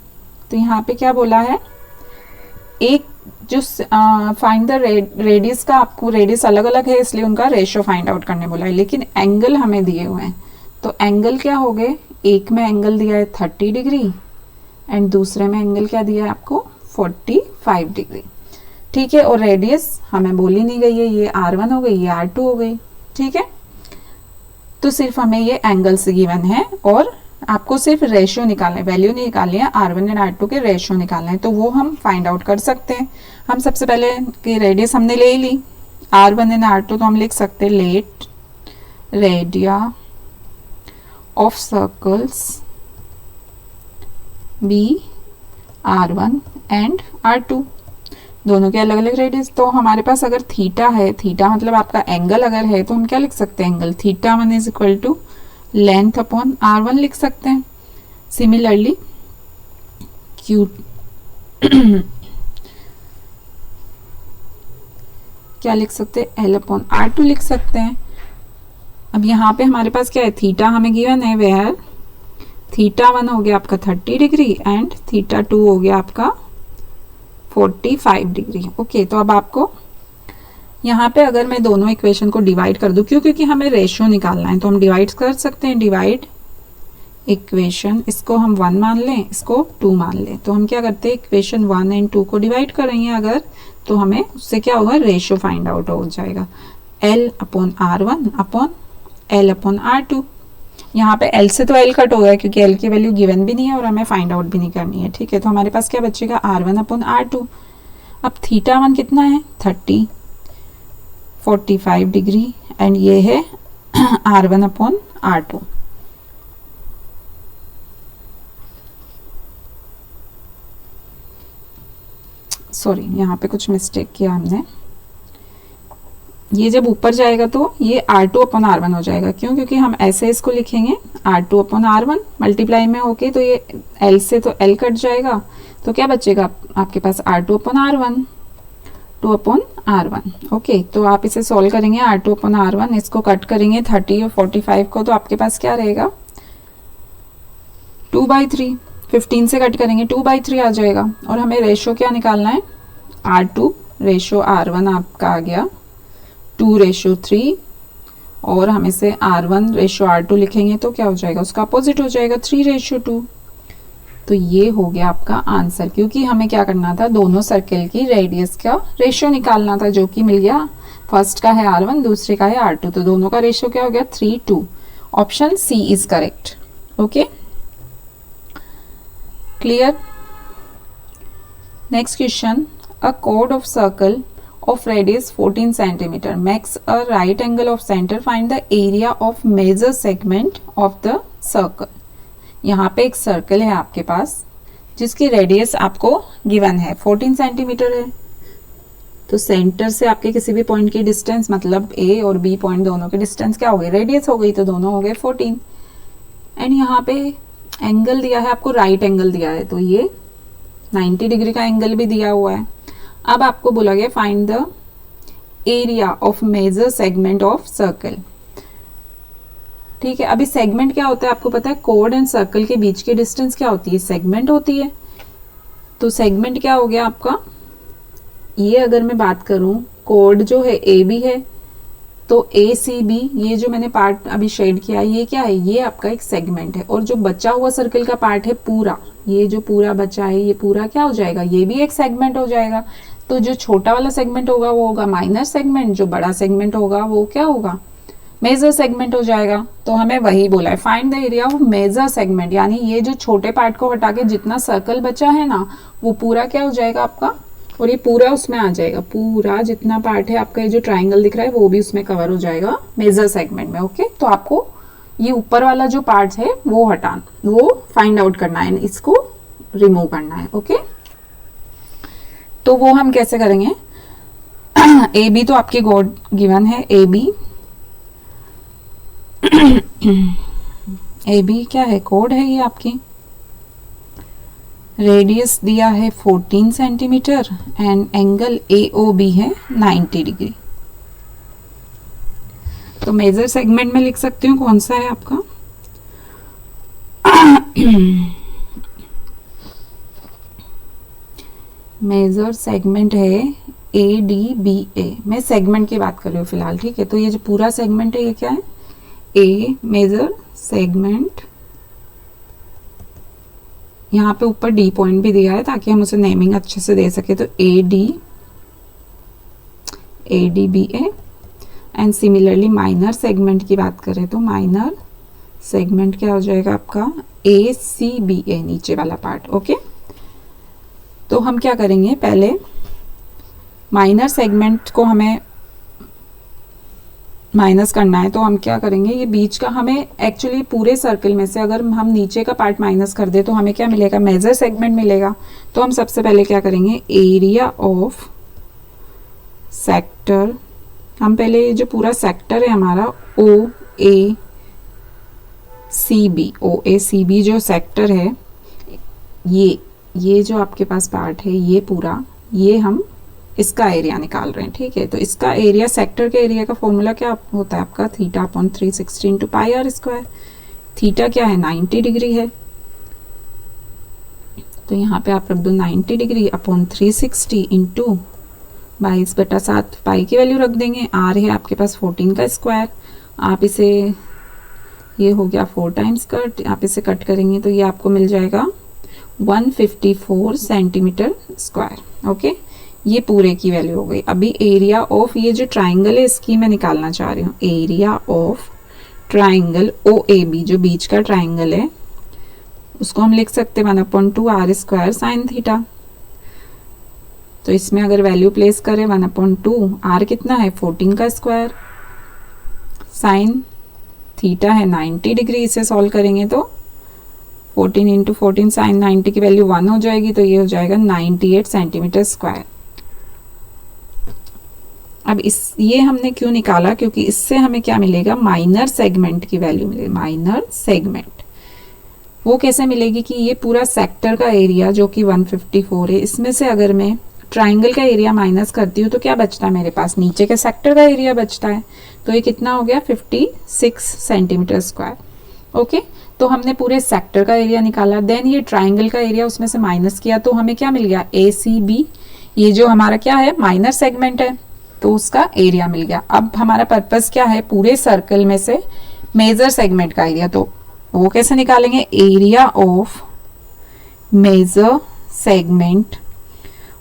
तो यहाँ पे क्या बोला है, एक जो फाइंड द रेडियस का, आपको रेडियस अलग अलग है इसलिए उनका रेशियो फाइंड आउट करने बोला है, लेकिन एंगल हमें दिए हुए हैं। तो एंगल क्या हो गए, एक में एंगल दिया है 30 डिग्री एंड दूसरे में एंगल क्या दिया है आपको 45 डिग्री, ठीक है। और रेडियस हमें बोली नहीं गई है, ये R1 हो गई, ये R2 हो गई, ठीक है। तो सिर्फ हमें ये एंगल्स गिवन है और आपको सिर्फ रेशियो निकालना है, वैल्यू नहीं निकालनी है, R1 एंड R2 के रेशियो निकालना है। तो वो हम फाइंड आउट कर सकते हैं। हम सबसे पहले कि रेडियस हमने ले ली R1 एंड R2, तो हम लिख सकते हैं let radii of circles be R1 and R2, दोनों के अलग अलग रेडियस। तो हमारे पास अगर थीटा है, थीटा मतलब आपका एंगल अगर है, तो हम क्या लिख सकते हैं, angle theta 1 is equal to length upon R1 लिख सकते हैं। सिमिलरली Q क्या लिख सकते हैं, L अपॉन R2 लिख सकते हैं। अब यहाँ पे हमारे पास क्या है, थीटा हमें गिवन है, वेयर थीटा 1 हो गया आपका 30 डिग्री एंड थीटा 2 हो गया आपका 45 डिग्री। ओके, तो अब आपको यहाँ पे अगर मैं दोनों इक्वेशन को डिवाइड कर दूँ, क्योंकि हमें रेशियो निकालना है तो हम डिवाइड कर सकते हैं। डिवाइड इक्वेशन, इसको हम 1 मान लें, इसको 2 मान लें। तो हम क्या करते हैं, इक्वेशन 1 एंड 2 को डिवाइड करेंगे अगर, तो हमें उससे क्या होगा, रेशियो फाइंड आउट हो जाएगा। L upon R1 upon L upon R2। यहाँ पे L से तो L कट हो गया क्योंकि L की वैल्यू गिवन भी नहीं है और हमें फाइंड आउट भी नहीं करनी है। ठीक है, तो हमारे पास क्या बचेगा, R1 अपॉन R2। अब थीटा 1 कितना है, 30, 45 डिग्री, एंड ये है R1 अपॉन R2। सॉरी, यहाँ पे कुछ मिस्टेक किया हमने। ये जब ऊपर जाएगा तो ये R2 अपॉन R1 हो जाएगा। क्यों, क्योंकि हम ऐसे इसको लिखेंगे R2 अपॉन R1 मल्टीप्लाई में होके, तो ये L से तो L कट जाएगा, तो क्या बचेगा आपके पास, R2 upon R1, 2 upon R1। Okay, तो आप इसे सॉल्व करेंगे, R2 अपॉन R1, इसको कट करेंगे 30 और 45 को, तो आपके पास क्या रहेगा, 2/3। 15 से कट करेंगे 2/3 आ जाएगा। और हमें रेशो क्या निकालना है, R2 रेशो R1 आपका आ गया 2:3, और हम इसे R1 रेशो R2 लिखेंगे तो क्या हो जाएगा, उसका अपोजिट हो जाएगा 3:2। तो ये हो गया आपका आंसर, क्योंकि हमें क्या करना था, दोनों सर्किल की रेडियस का रेशियो निकालना था, जो कि मिल गया। फर्स्ट का है R1, दूसरे का है R2, तो दोनों का रेशियो क्या हो गया, 3:2। Option C is correct. Okay, clear. Next question, a chord of circle of radius 14 centimeter makes a right angle of center, find the area of major segment of the circle। यहाँ पे एक circle है आपके पास जिसकी radius आपको given है 14 centimetre है। तो सेंटर से आपके किसी भी पॉइंट की डिस्टेंस, मतलब ए और बी पॉइंट दोनों की डिस्टेंस क्या हो गई, रेडियस हो गई, तो दोनों हो गए 14। एंड यहाँ पे एंगल दिया है आपको, राइट एंगल दिया है, तो ये 90 डिग्री का एंगल भी दिया हुआ है। अब आपको बोला गया find the area of major segment of circle. ठीक है, अभी सेगमेंट क्या होता है आपको पता है, कोड एंड सर्कल के बीच की डिस्टेंस क्या होती है, सेगमेंट होती है। तो सेगमेंट क्या हो गया आपका, ये अगर मैं बात करूं, कोड जो है ए बी है, तो ए सी बी, ये जो मैंने पार्ट अभी शेड किया है, ये क्या है, ये आपका एक सेगमेंट है। और जो बचा हुआ सर्कल का पार्ट है पूरा, ये जो पूरा बचा है, ये पूरा क्या हो जाएगा, ये भी एक सेगमेंट हो जाएगा। तो जो छोटा वाला सेगमेंट होगा वो होगा माइनर सेगमेंट, जो बड़ा सेगमेंट होगा वो क्या होगा, मेजर सेगमेंट हो जाएगा। तो हमें वही बोला है, find the area of major segment, यानी ये जो छोटे पार्ट को हटा के जितना सर्कल बचा है ना, वो पूरा क्या हो जाएगा आपका, और ये पूरा उसमें आ जाएगा, पूरा जितना पार्ट है आपका, ये जो ट्राइंगल दिख रहा है वो भी उसमें कवर हो जाएगा मेजर सेगमेंट में। ओके, तो आपको ये ऊपर वाला जो पार्ट है वो हटाना, वो फाइंड आउट करना है, इसको रिमूव करना है। ओके, तो वो हम कैसे करेंगे, ए बी तो आपके कोड गिवन है, ए बी ए बी क्या है, कोड है ये आपकी, रेडियस दिया है 14 centimetre and angle A O B है 90 डिग्री। तो मेजर सेगमेंट में लिख सकती हूँ कौन सा है आपका, मेजर सेगमेंट है ए डी बी ए। मैं सेगमेंट की बात कर रही हूँ फिलहाल। ठीक है, तो ये जो पूरा सेगमेंट है ये क्या है, ए मेजर सेगमेंट, यहाँ पे ऊपर डी पॉइंट भी दिया है ताकि हम उसे नेमिंग अच्छे से दे सके। तो A D B A. And similarly minor segment की बात करें तो माइनर सेगमेंट क्या हो जाएगा आपका, ए सी बी ए, नीचे वाला पार्ट। ओके, तो हम क्या करेंगे, पहले माइनर सेगमेंट को हमें माइनस करना है, तो हम क्या करेंगे, ये बीच का हमें एक्चुअली पूरे सर्कल में से अगर हम नीचे का पार्ट माइनस कर दे तो हमें क्या मिलेगा, मेजर सेगमेंट मिलेगा। तो हम सबसे पहले क्या करेंगे, एरिया ऑफ सेक्टर, हम पहले ये जो पूरा सेक्टर है हमारा ओ ए सी बी जो सेक्टर है, ये जो आपके पास पार्ट है ये पूरा, ये हम इसका एरिया निकाल रहे हैं। ठीक है, तो इसका एरिया, सेक्टर के एरिया का फॉर्मूला क्या होता है आपका, theta upon 360 into pi R square. Theta क्या है, 90 डिग्री है। तो यहाँ पे आप रख दो 90 डिग्री अपॉन 360 इंटू 22/7 पाई की वैल्यू रख देंगे। आर है आपके पास 14 का स्क्वायर। आप इसे, ये हो गया 4 टाइम्स कट, आप इसे कट करेंगे तो ये आपको मिल जाएगा 154 सेंटीमीटर स्क्वायर। ओके, ये पूरे की वैल्यू हो गई। अभी एरिया ऑफ ये जो ट्राइंगल है इसकी मैं निकालना चाह रही हूँ। Area of triangle O A B, जो बीच का ट्राइंगल है उसको हम लिख सकते हैं 1/2 आर स्क्वायर साइन थीटा। तो इसमें अगर वैल्यू प्लेस करें 1/2, आर कितना है 14 का स्क्वायर, साइन थीटा है 90 डिग्री। इसे सॉल्व करेंगे तो 14 इंटू 14 साइन 90 की वैल्यू 1 हो जाएगी, तो ये हो जाएगा 98 सेंटीमीटर स्क्वायर। अब ये हमने क्यों निकाला, क्योंकि इससे हमें क्या मिलेगा, माइनर सेगमेंट की वैल्यू मिलेगी। माइनर सेगमेंट वो कैसे मिलेगी कि ये पूरा सेक्टर का एरिया जो कि 154 है, इसमें से अगर मैं ट्राइंगल का एरिया माइनस करती हूँ तो क्या बचता है मेरे पास, नीचे के सेक्टर का एरिया बचता है। तो ये कितना हो गया 56 सेंटीमीटर स्क्वायर। ओके, तो हमने पूरे सेक्टर का एरिया निकाला, देन ये ट्राइंगल का एरिया उसमें से माइनस किया तो हमें क्या मिल गया, ACB। ये जो हमारा क्या है, माइनर सेगमेंट है, तो उसका एरिया मिल गया। अब हमारा पर्पस क्या है, पूरे सर्कल में से मेजर सेगमेंट का एरिया, तो वो कैसे निकालेंगे, एरिया ऑफ मेजर सेगमेंट।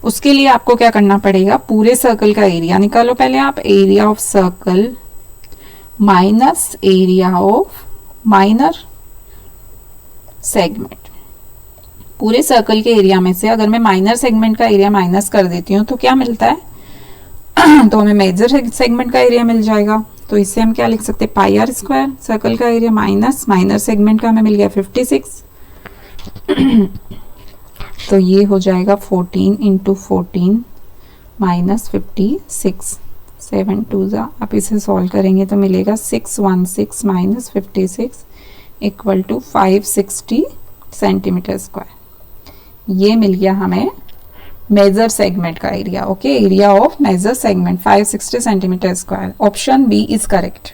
उसके लिए आपको क्या करना पड़ेगा, पूरे सर्कल का एरिया निकालो पहले आप, area of circle minus area of minor segment. पूरे सर्कल के एरिया में से अगर मैं माइनर सेगमेंट का एरिया माइनस कर देती हूँ तो क्या मिलता है तो हमें मेजर सेगमेंट का एरिया मिल जाएगा। तो इससे हम क्या लिख सकते हैं, पाई आर स्क्वायर सर्कल का एरिया माइनस माइनर सेगमेंट का हमें मिल गया 56 तो ये हो जाएगा 14 इंटू 14 माइनस 56, 7 2 जा, आप इसे सॉल्व करेंगे तो मिलेगा 616 minus 56 equal to 560 centimetre square. ये मिल गया हमें मेजर सेगमेंट का area. Okay, area of major segment 560 centimetre square. Option B is correct.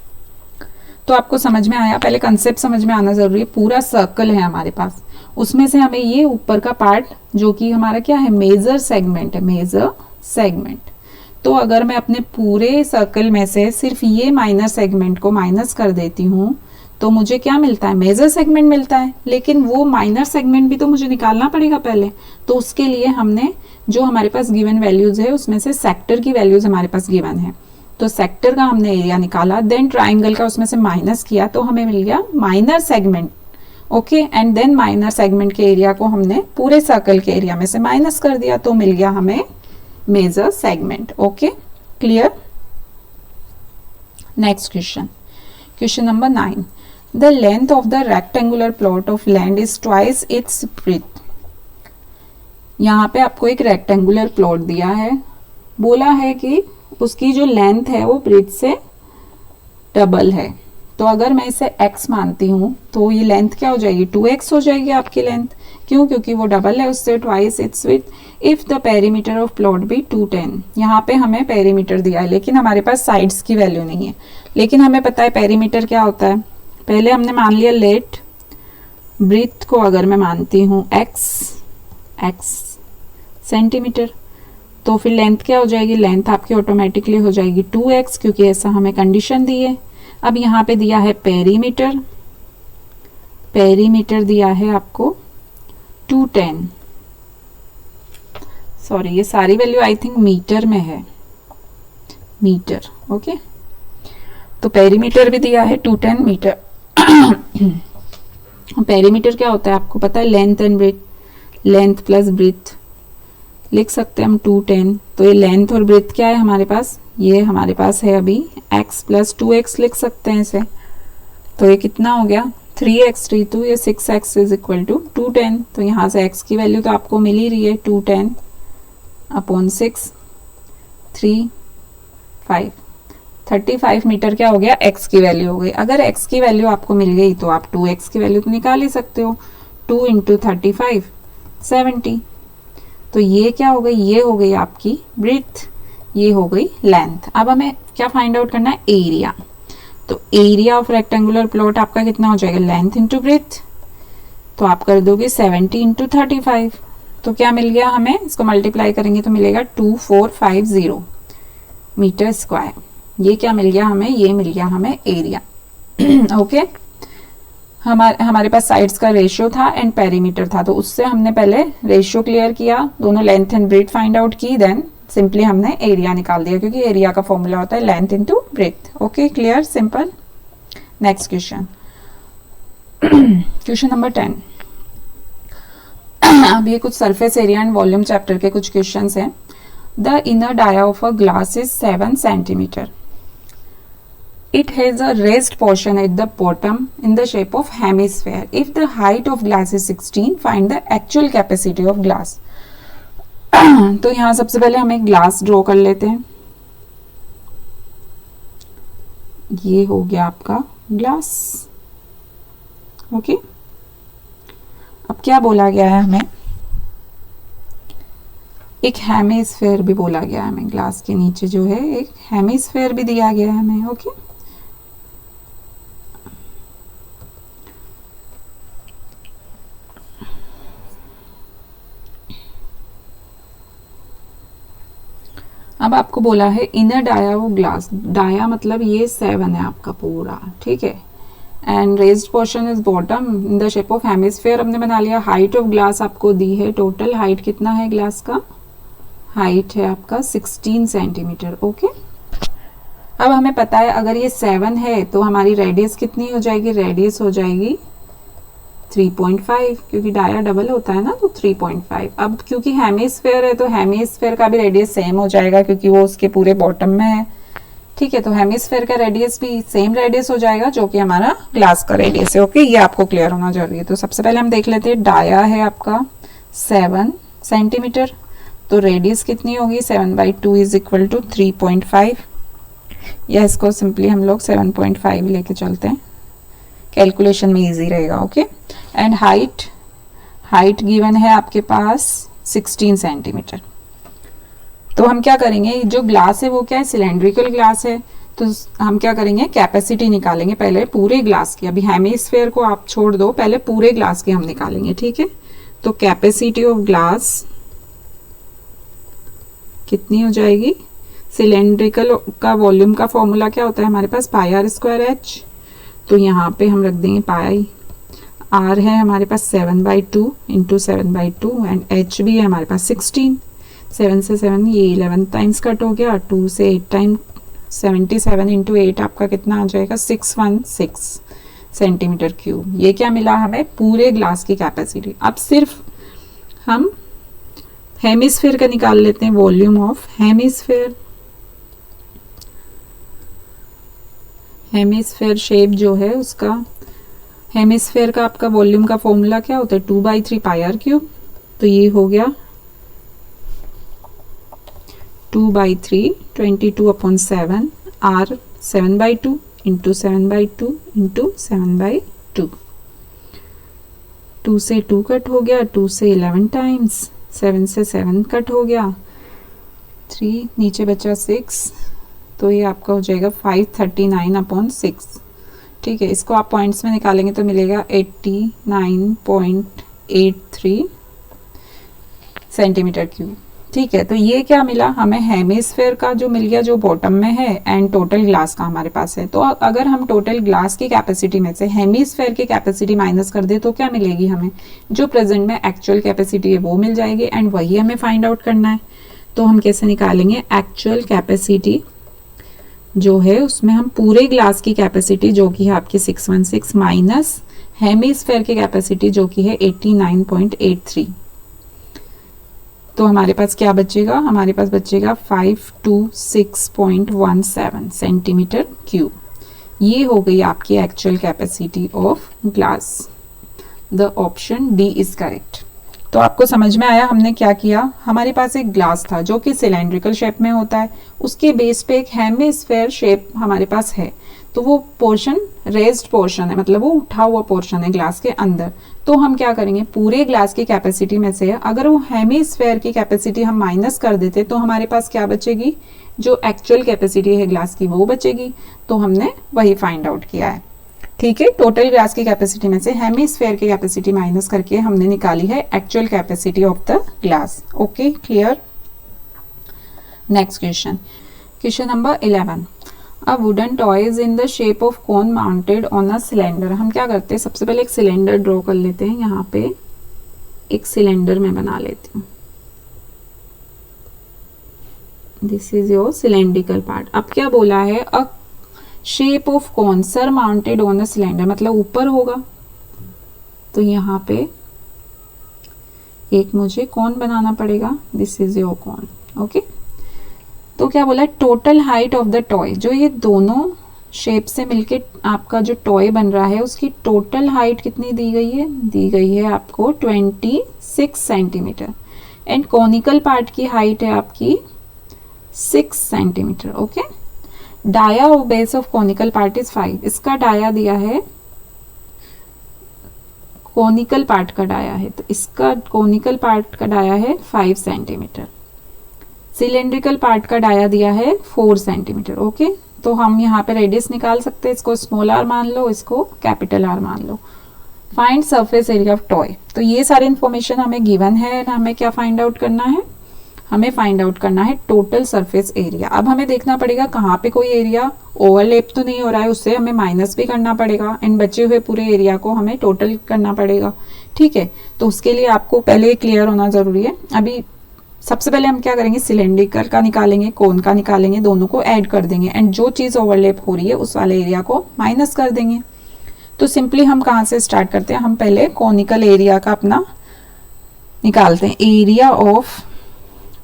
तो आपको समझ में आया, पहले कंसेप्ट समझ में आना जरूरी है। पूरा सर्कल है हमारे पास, उसमें से हमें ये ऊपर का पार्ट जो कि हमारा क्या है, मेजर सेगमेंट है, मेजर सेगमेंट। तो अगर मैं अपने पूरे सर्कल में से सिर्फ ये माइनर सेगमेंट को माइनस कर देती हूँ तो मुझे क्या मिलता है, मेजर सेगमेंट मिलता है। लेकिन वो माइनर सेगमेंट भी तो मुझे निकालना पड़ेगा पहले, तो उसके लिए हमने जो हमारे पास गिवन वैल्यूज है उसमें से सेक्टर की वैल्यूज हमारे पास गिवन है, तो सेक्टर का हमने एरिया निकाला, देन ट्राइंगल का उसमें से माइनस किया तो हमें मिल गया minor segment. Okay, and then minor segment के एरिया को हमने पूरे सर्कल के एरिया में से माइनस कर दिया तो मिल गया हमें major segment. Okay, clear. Next question, question number 9। The length of the rectangular plot of land is twice its breadth। यहाँ पे आपको एक रेक्टेंगुलर प्लॉट दिया है, बोला है कि उसकी जो लेंथ है वो ब्रेथ से डबल है। तो अगर मैं इसे x मानती हूँ तो ये लेंथ क्या हो जाएगी, 2x हो जाएगी आपकी लेंथ। क्यों, क्योंकि वो डबल है, उससे twice its width. If the perimeter of plot be 210। यहाँ पे हमें पेरीमीटर दिया है लेकिन हमारे पास साइड्स की वैल्यू नहीं है, लेकिन हमें पता है पेरीमीटर क्या होता है। पहले हमने मान लिया लेट ब्रीथ को अगर मैं मानती हूँ x सेंटीमीटर, तो फिर लेंथ क्या हो जाएगी, लेंथ आपकी ऑटोमेटिकली हो जाएगी 2x, क्योंकि ऐसा हमें कंडीशन दी है। अब यहाँ पे दिया है पेरीमीटर, पेरीमीटर दिया है आपको 210, सॉरी ये सारी वैल्यू आई थिंक मीटर में है, मीटर। ओके, तो पेरीमीटर भी दिया है 210 मीटर। पेरीमीटर क्या होता है आपको पता है, length and breadth, length plus breadth लिख सकते हैं हम 210। तो ये लेंथ और ब्रेथ क्या है हमारे पास, ये हमारे पास है अभी x प्लस 2x लिख सकते हैं इसे। तो ये कितना हो गया 3x 3 ये 6x इज इक्वल टू 210। तो यहाँ से x की वैल्यू तो आपको मिल ही रही है 210 अपॉन 6 3 5 35 मीटर क्या हो गया, x की वैल्यू हो गई। अगर x की वैल्यू आपको मिल गई तो आप 2x की वैल्यू तो निकाल ही सकते हो। 2 इंटू 35 70। तो ये क्या हो गई, ये हो गई आपकी ब्रेथ, ये हो गई लेंथ। अब हमें क्या फाइंड आउट करना है, एरिया। तो एरिया ऑफ रेक्टेंगुलर प्लॉट आपका कितना हो जाएगा, लेंथ इंटू ब्रेथ। तो आप कर दोगे 70 इंटू 35, तो क्या मिल गया हमें, इसको मल्टीप्लाई करेंगे तो मिलेगा 2450 मीटर स्क्वायर। ये क्या मिल गया हमें, ये मिल गया हमें एरिया। ओके हमारे पास साइड्स का रेशियो था एंड पेरीमीटर था, तो उससे हमने पहले रेशियो क्लियर किया, दोनों length and breadth find out की, देन सिंपली हमने एरिया निकाल दिया, क्योंकि एरिया का फॉर्मूला होता है length into breadth. Okay clear, simple. Next question, question number 10। अब ये कुछ surface area and volume chapter के कुछ क्वेश्चंस हैं। The inner dia of a glass is 7 centimetre. It has a raised portion at the bottom in the shape of hemisphere. If the height of glass is 16, find the actual capacity of glass. तो यहाँ सबसे पहले हम एक glass draw कर लेते हैं। ये हो गया आपका ग्लास। ओके अब क्या बोला गया है हमें, एक हेमिस्फेयर भी बोला गया है हमें, ग्लास के नीचे जो है एक हेमिस्फेयर भी दिया गया है हमें। ओके अब आपको बोला है इनर डाया वो ग्लास, डाया मतलब ये 7 है आपका पूरा, ठीक है, and raised portion is bottom in the shape of hemisphere हमने बना लिया। हाइट ऑफ ग्लास आपको दी है, टोटल हाइट कितना है ग्लास का, हाइट है आपका 16 सेंटीमीटर। ओके अब हमें पता है अगर ये 7 है तो हमारी रेडियस कितनी हो जाएगी, रेडियस हो जाएगी 3.5, क्योंकि डाया डबल होता है ना, तो 3.5। अब क्योंकि हेमिस्फेयर है तो हेमिस्फेयर का भी रेडियस सेम हो जाएगा, क्योंकि वो उसके पूरे बॉटम में है, ठीक है, तो हेमिस्फेयर का रेडियस भी सेम रेडियस हो जाएगा जो कि हमारा ग्लास का रेडियस है। ओके ये आपको क्लियर होना जरूरी है। तो सबसे पहले हम देख लेते हैं, डाया है आपका 7 सेंटीमीटर, तो रेडियस कितनी होगी, 7/2 इज इक्वल टू 3.5, या इसको सिंपली हम लोग 7.5 लेके चलते हैं, कैलकुलेशन में इजी रहेगा। ओके एंड हाइट गिवन है आपके पास 16 सेंटीमीटर। तो हम क्या करेंगे, जो ग्लास है वो क्या है, सिलेंड्रिकल ग्लास है, तो हम क्या करेंगे, कैपेसिटी निकालेंगे पहले पूरे ग्लास की। अभी हेमिस्फेयर को आप छोड़ दो, पहले पूरे ग्लास की हम निकालेंगे, ठीक है। तो कैपेसिटी ऑफ ग्लास कितनी हो जाएगी, सिलेंड्रिकल का वॉल्यूम का फॉर्मूला क्या होता है हमारे पास, πr²h, तो यहाँ पे हम रख देंगे पाई, आर है हमारे पास 7/2 इंटू 7/2 एंड एच भी है हमारे पास 16, 7 से 7 ये 11 टाइम्स कट हो गया, 2 से 8 टाइम 77 इंटू 8 आपका कितना आ जाएगा, 616 सेंटीमीटर क्यूब। ये क्या मिला हमें, पूरे ग्लास की कैपेसिटी। अब सिर्फ हम हेमिस्फेयर का निकाल लेते हैं, volume of hemisphere. Hemisphere shape जो है उसका, हेमिस्फेयर का आपका वॉल्यूम का फॉर्मूला क्या होता है, 2/3 πr³। तो ये हो गया 2/3 22/7 r 7/2 इंटू 7/2 इंटू 7/2, 2 से 2 कट हो गया, 2 से 11 टाइम्स, 7 से 7 कट हो गया, 3 नीचे बचा 6, तो ये आपका हो जाएगा 539/6, ठीक है। इसको आप पॉइंट्स में निकालेंगे तो मिलेगा 89.83 सेंटीमीटर क्यूब, ठीक है। तो ये क्या मिला हमें, हेमिस्फेयर का जो मिल गया जो बॉटम में है एंड टोटल ग्लास का हमारे पास है। तो अगर हम टोटल ग्लास की कैपेसिटी में से हेमिस्फेयर की कैपेसिटी माइनस कर दे तो क्या मिलेगी हमें, जो प्रेजेंट में एक्चुअल कैपेसिटी है वो मिल जाएगी, एंड वही हमें फाइंड आउट करना है। तो हम कैसे निकालेंगे, एक्चुअल कैपेसिटी जो है उसमें हम पूरे ग्लास की कैपेसिटी जो कि है आपकी 616 माइनस हेमिस्फेयर की कैपेसिटी जो कि है 89.83, तो हमारे पास क्या बचेगा, हमारे पास बचेगा 526.17 सेंटीमीटर क्यूब। ये हो गई आपकी actual capacity of glass. The option D is correct. तो आपको समझ में आया हमने क्या किया, हमारे पास एक ग्लास था जो कि सिलेंड्रिकल शेप में होता है, उसके बेस पे एक हेमिस्फेयर शेप हमारे पास है, तो वो पोर्शन रेज्ड पोर्शन है, मतलब वो उठा हुआ पोर्शन है ग्लास के अंदर। तो हम क्या करेंगे, पूरे ग्लास की कैपेसिटी में से अगर वो हेमिस्फेयर की कैपेसिटी हम माइनस कर देते तो हमारे पास क्या बचेगी, जो एक्चुअल कैपेसिटी है ग्लास की वो बचेगी। तो हमने वही फाइंड आउट किया है, ठीक है। टोटल ग्लास की कैपेसिटी में से हेमिस्फेयर की कैपेसिटी माइनस करके हमने निकाली है actual capacity of the glass. Okay, clear? Next question. Question number 11. A wooden toy is in the shape of cone mounted on a cylinder. हम क्या करते हैं, सबसे पहले एक सिलेंडर ड्रॉ कर लेते हैं. यहाँ पे एक सिलेंडर मैं बना लेती हूँ. This is your cylindrical part. अब क्या बोला है, a shape of cone surmounted on a cylinder, मतलब ऊपर होगा. तो यहाँ पे एक मुझे कॉन बनाना पड़ेगा. This is your cone. Okay, तो क्या बोला है, total height of the toy. जो ये दोनों शेप से मिलके आपका जो टॉय बन रहा है उसकी टोटल हाइट कितनी दी गई है, दी गई है आपको 26 सेंटीमीटर. एंड कॉनिकल पार्ट की हाइट है आपकी 6 सेंटीमीटर. ओके, डाया और base of conical part is 5. इसका डाया दिया है, कॉनिकल पार्ट का डाया है, तो इसका कॉनिकल पार्ट का डाया है 5 सेंटीमीटर. सिलेंड्रिकल पार्ट का डाया दिया है 4 सेंटीमीटर. ओके, तो हम यहाँ पे रेडियस निकाल सकते हैं. इसको स्मॉल आर मान लो, इसको कैपिटल आर मान लो. Find surface area of toy. तो ये सारे इंफॉर्मेशन हमें गिवन है. हमें क्या फाइंड आउट करना है, हमें फाइंड आउट करना है टोटल सरफेस एरिया. अब हमें देखना पड़ेगा कहाँ पे कोई एरिया ओवरलैप तो नहीं हो रहा है, उससे हमें माइनस भी करना पड़ेगा. एंड बचे हुए पूरे एरिया को हमें टोटल करना पड़ेगा. ठीक है, तो उसके लिए आपको पहले क्लियर होना जरूरी है. अभी सबसे पहले हम क्या करेंगे, सिलेंड्रिकल का निकालेंगे, कोन का निकालेंगे, दोनों को ऐड कर देंगे. एंड जो चीज़ ओवरलैप हो रही है उस वाले एरिया को माइनस कर देंगे. तो सिंपली हम कहाँ से स्टार्ट करते हैं, हम पहले कॉनिकल एरिया का अपना निकालते हैं. एरिया ऑफ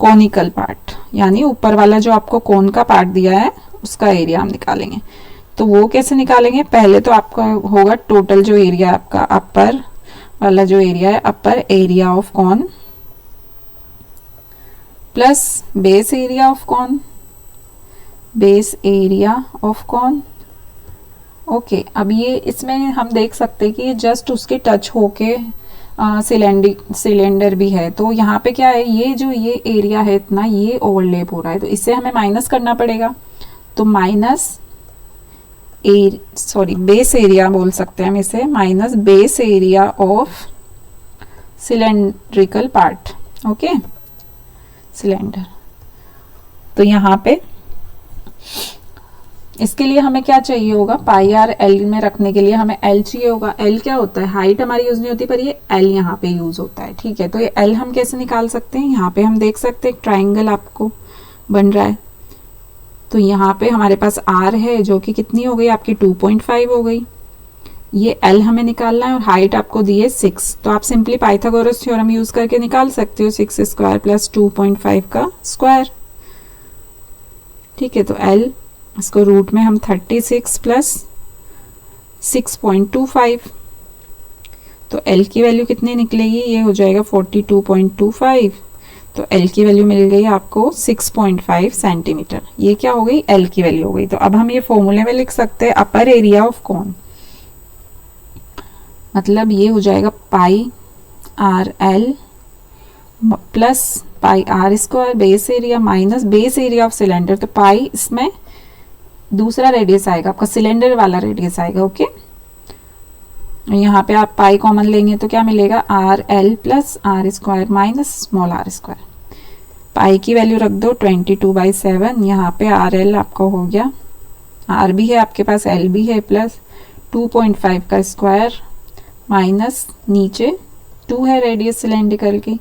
कॉनिकल पार्ट, यानी ऊपर वाला जो आपको कोन का पार्ट दिया है उसका एरिया हम निकालेंगे. तो वो कैसे निकालेंगे, पहले तो आपका होगा टोटल जो एरिया है आपका, अपर वाला जो एरिया है, upper area of cone plus base area of cone, base area of cone. Okay, अब ये इसमें हम देख सकते हैं कि ये जस्ट उसके टच होके सिलेंडर भी है. तो यहाँ पे क्या है, ये एरिया है इतना, ये ओवरलैप हो रहा है, तो इससे हमें माइनस करना पड़ेगा. तो माइनस बेस एरिया बोल सकते हैं हम इसे, minus base area of cylindrical part. Okay, cylinder. तो यहाँ पे इसके लिए हमें क्या चाहिए होगा, पाई आर एल में रखने के लिए हमें एल चाहिए होगा. एल क्या होता है, हाइट हमारी यूज नहीं होती पर ये एल यहाँ पे यूज होता है. ठीक है, तो ये एल हम कैसे निकाल सकते हैं, यहाँ पे हम देख सकते हैं एक ट्राइंगल आपको बन रहा है. तो यहाँ पे हमारे पास आर है जो कि कितनी हो गई आपकी 2.5 हो गई. ये एल हमें निकालना है और हाइट आपको दी है 6. तो आप सिंपली पाइथागोरस थ्योरम यूज करके निकाल सकते हो 6 स्क्वायर प्लस 2.5 का स्क्वायर. ठीक है, तो एल इसको रूट में हम 36 प्लस 6.25, तो एल की वैल्यू कितनी निकलेगी, ये हो जाएगा 42.25. तो एल की वैल्यू मिल गई आपको 6.5 सेंटीमीटर. ये क्या हो गई, एल की वैल्यू हो गई. तो अब हम ये फॉर्मूले में लिख सकते हैं अपर एरिया ऑफ कॉन, मतलब ये हो जाएगा pi R L plus pi R square base area minus base area of cylinder. तो पाई इसमें दूसरा रेडियस आएगा आपका, सिलेंडर वाला रेडियस आएगा. ओके, यहाँ पे आप पाई कॉमन लेंगे तो क्या मिलेगा, R L plus R square minus small R square. Pi की वैल्यू रख दो 22/7. यहाँ पे आर एल आपका हो गया, आर भी है आपके पास, एल भी है, प्लस 2.5 का स्क्वायर माइनस नीचे 2 है रेडियस सिलेंड्रिकल की.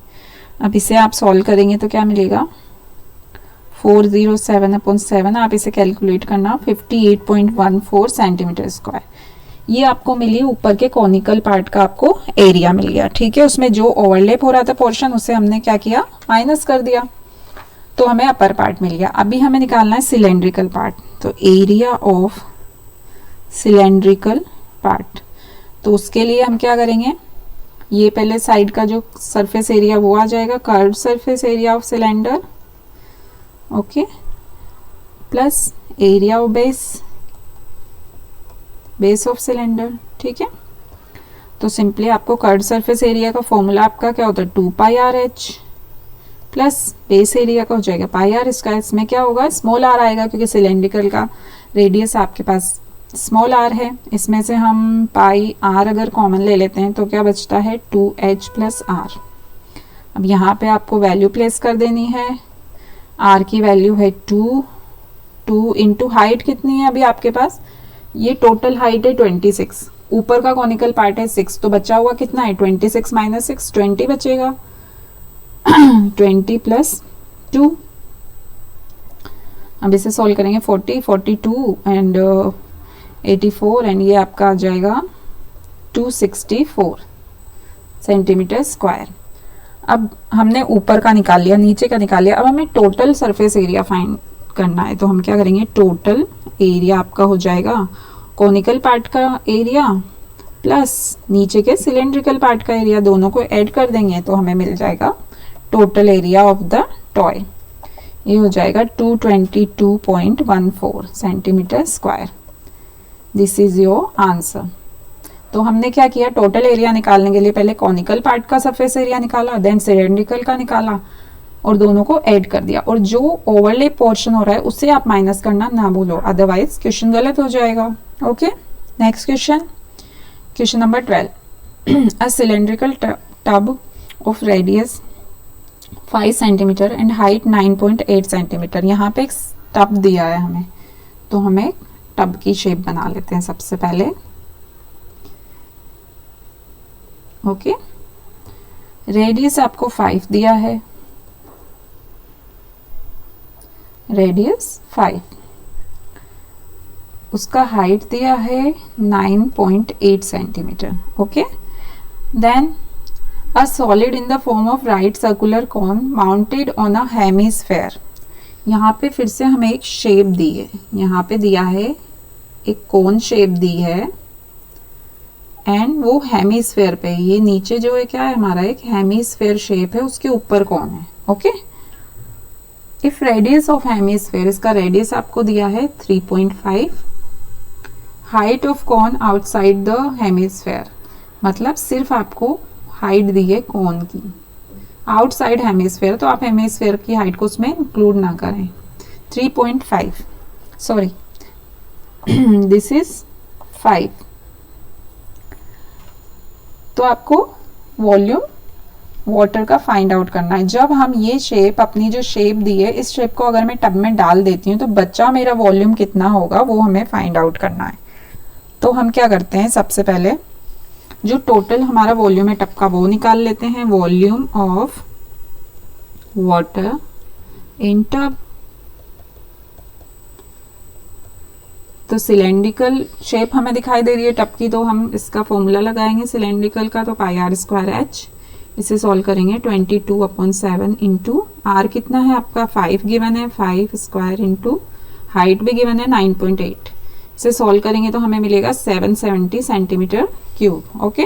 अब इसे आप सॉल्व करेंगे तो क्या मिलेगा, 407/7. आप इसे कैलकुलेट करना 58.14 सेंटीमीटर स्क्वायर. ये आपको मिली ऊपर के कॉनिकल पार्ट का आपको एरिया मिल गया. ठीक है, उसमें जो ओवरलैप हो रहा था पोर्शन उसे हमने क्या किया, माइनस कर दिया, तो हमें अपर पार्ट मिल गया. अभी हमें निकालना है सिलेंड्रिकल पार्ट. तो एरिया ऑफ सिलेंड्रिकल पार्ट, तो उसके लिए हम क्या करेंगे, ये पहले साइड का जो सरफेस एरिया वो आ जाएगा, curved surface area of cylinder. Okay, plus area of base of cylinder. ठीक है, तो सिंपली आपको कर्व्ड सरफेस एरिया का फॉर्मूला आपका क्या होता है, 2πRh प्लस बेस एरिया का हो जाएगा πr स्क्वायर. इसमें क्या होगा, स्मॉल आर आएगा क्योंकि सिलेंड्रिकल का रेडियस आपके पास स्मॉल आर है. इसमें से हम पाई आर अगर कॉमन ले लेते हैं तो क्या बचता है 2h प्लस आर. अब यहाँ पे आपको वैल्यू प्लेस कर देनी है। आर की वैल्यू है 2 इंटू हाइट कितनी है अभी आपके पास, ये टोटल हाइट है 26, ऊपर का कॉनिकल पार्ट है 6, तो बचा हुआ कितना है 26 माइनस 6, 20 बचेगा। 20 प्लस 2, अब इसे सॉल्व करेंगे 40, 42 एंड 84 एंड ये आपका आ जाएगा 264 सेंटीमीटर स्क्वायर। अब हमने ऊपर का निकाल लिया, नीचे का निकाल लिया, अब हमें टोटल सरफेस एरिया फाइंड करना है। तो हम क्या करेंगे, टोटल एरिया आपका हो जाएगा कॉनिकल पार्ट का एरिया प्लस नीचे के सिलेंड्रिकल पार्ट का एरिया, दोनों को ऐड कर देंगे तो हमें मिल जाएगा total area of the toy. ये हो जाएगा 222.14 centimetre square. This is your answer. तो हमने क्या किया, टोटल एरिया निकालने के लिए पहले कॉनिकल पार्ट का सरफेस एरिया निकाला, देन सिलेंड्रिकल का निकाला और दोनों को ऐड कर दिया। और जो ओवरलैप पोर्शन हो रहा है उससे आप माइनस करना ना भूलो, अदरवाइज क्वेश्चन गलत हो जाएगा। Okay, next question, question number 12। A cylindrical tub of radius 5 centimetre and height 9.8 centimetre. यहाँ पे एक टब दिया है हमें, तो हमें टब की शेप बना लेते हैं सबसे पहले। ओके, रेडियस आपको 5 दिया है, रेडियस 5, उसका हाइट दिया है 9.8 centimetre. Okay, then a solid in the form of right circular cone mounted on a hemisphere। यहाँ पे फिर से हमें एक शेप दी है, यहाँ पे दिया है एक कोन शेप दी है एंड वो हेमीस्फेयर पे, ये नीचे जो है क्या है हमारा एक हेमीस्फेयर शेप है, उसके ऊपर कौन है। Okay, if radius of hemisphere, इसका रेडियस आपको दिया है 3.5, height of cone outside the hemisphere, मतलब सिर्फ आपको हाइट दी है कोन की आउटसाइड हेमीस्फेयर, तो आप हेमीस्फेयर की हाइट को उसमें इंक्लूड ना करें। 3.5, सॉरी दिस इज 5। तो आपको वॉल्यूम वाटर का फाइंड आउट करना है। जब हम ये शेप, अपनी जो शेप दी है, इस शेप को अगर मैं टब में डाल देती हूँ तो बच्चा मेरा वॉल्यूम कितना होगा वो हमें फाइंड आउट करना है। तो हम क्या करते हैं, सबसे पहले जो टोटल हमारा वॉल्यूम है टब का वो निकाल लेते हैं। Volume of water in tub, तो सिलेंड्रिकल शेप हमें दिखाई दे रही है टब की, तो हम इसका फॉर्मूला लगाएंगे सिलेंड्रिकल का, तो पाई आर स्क्वायर एच, इसे सॉल्व करेंगे 22/7 इंटू आर कितना है आपका 5 गिवन है, 5 स्क्वायर इंटू हाइट भी गिवन है 9.8, इसे सॉल्व करेंगे तो हमें मिलेगा 770 सेंटीमीटर क्यूब। ओके,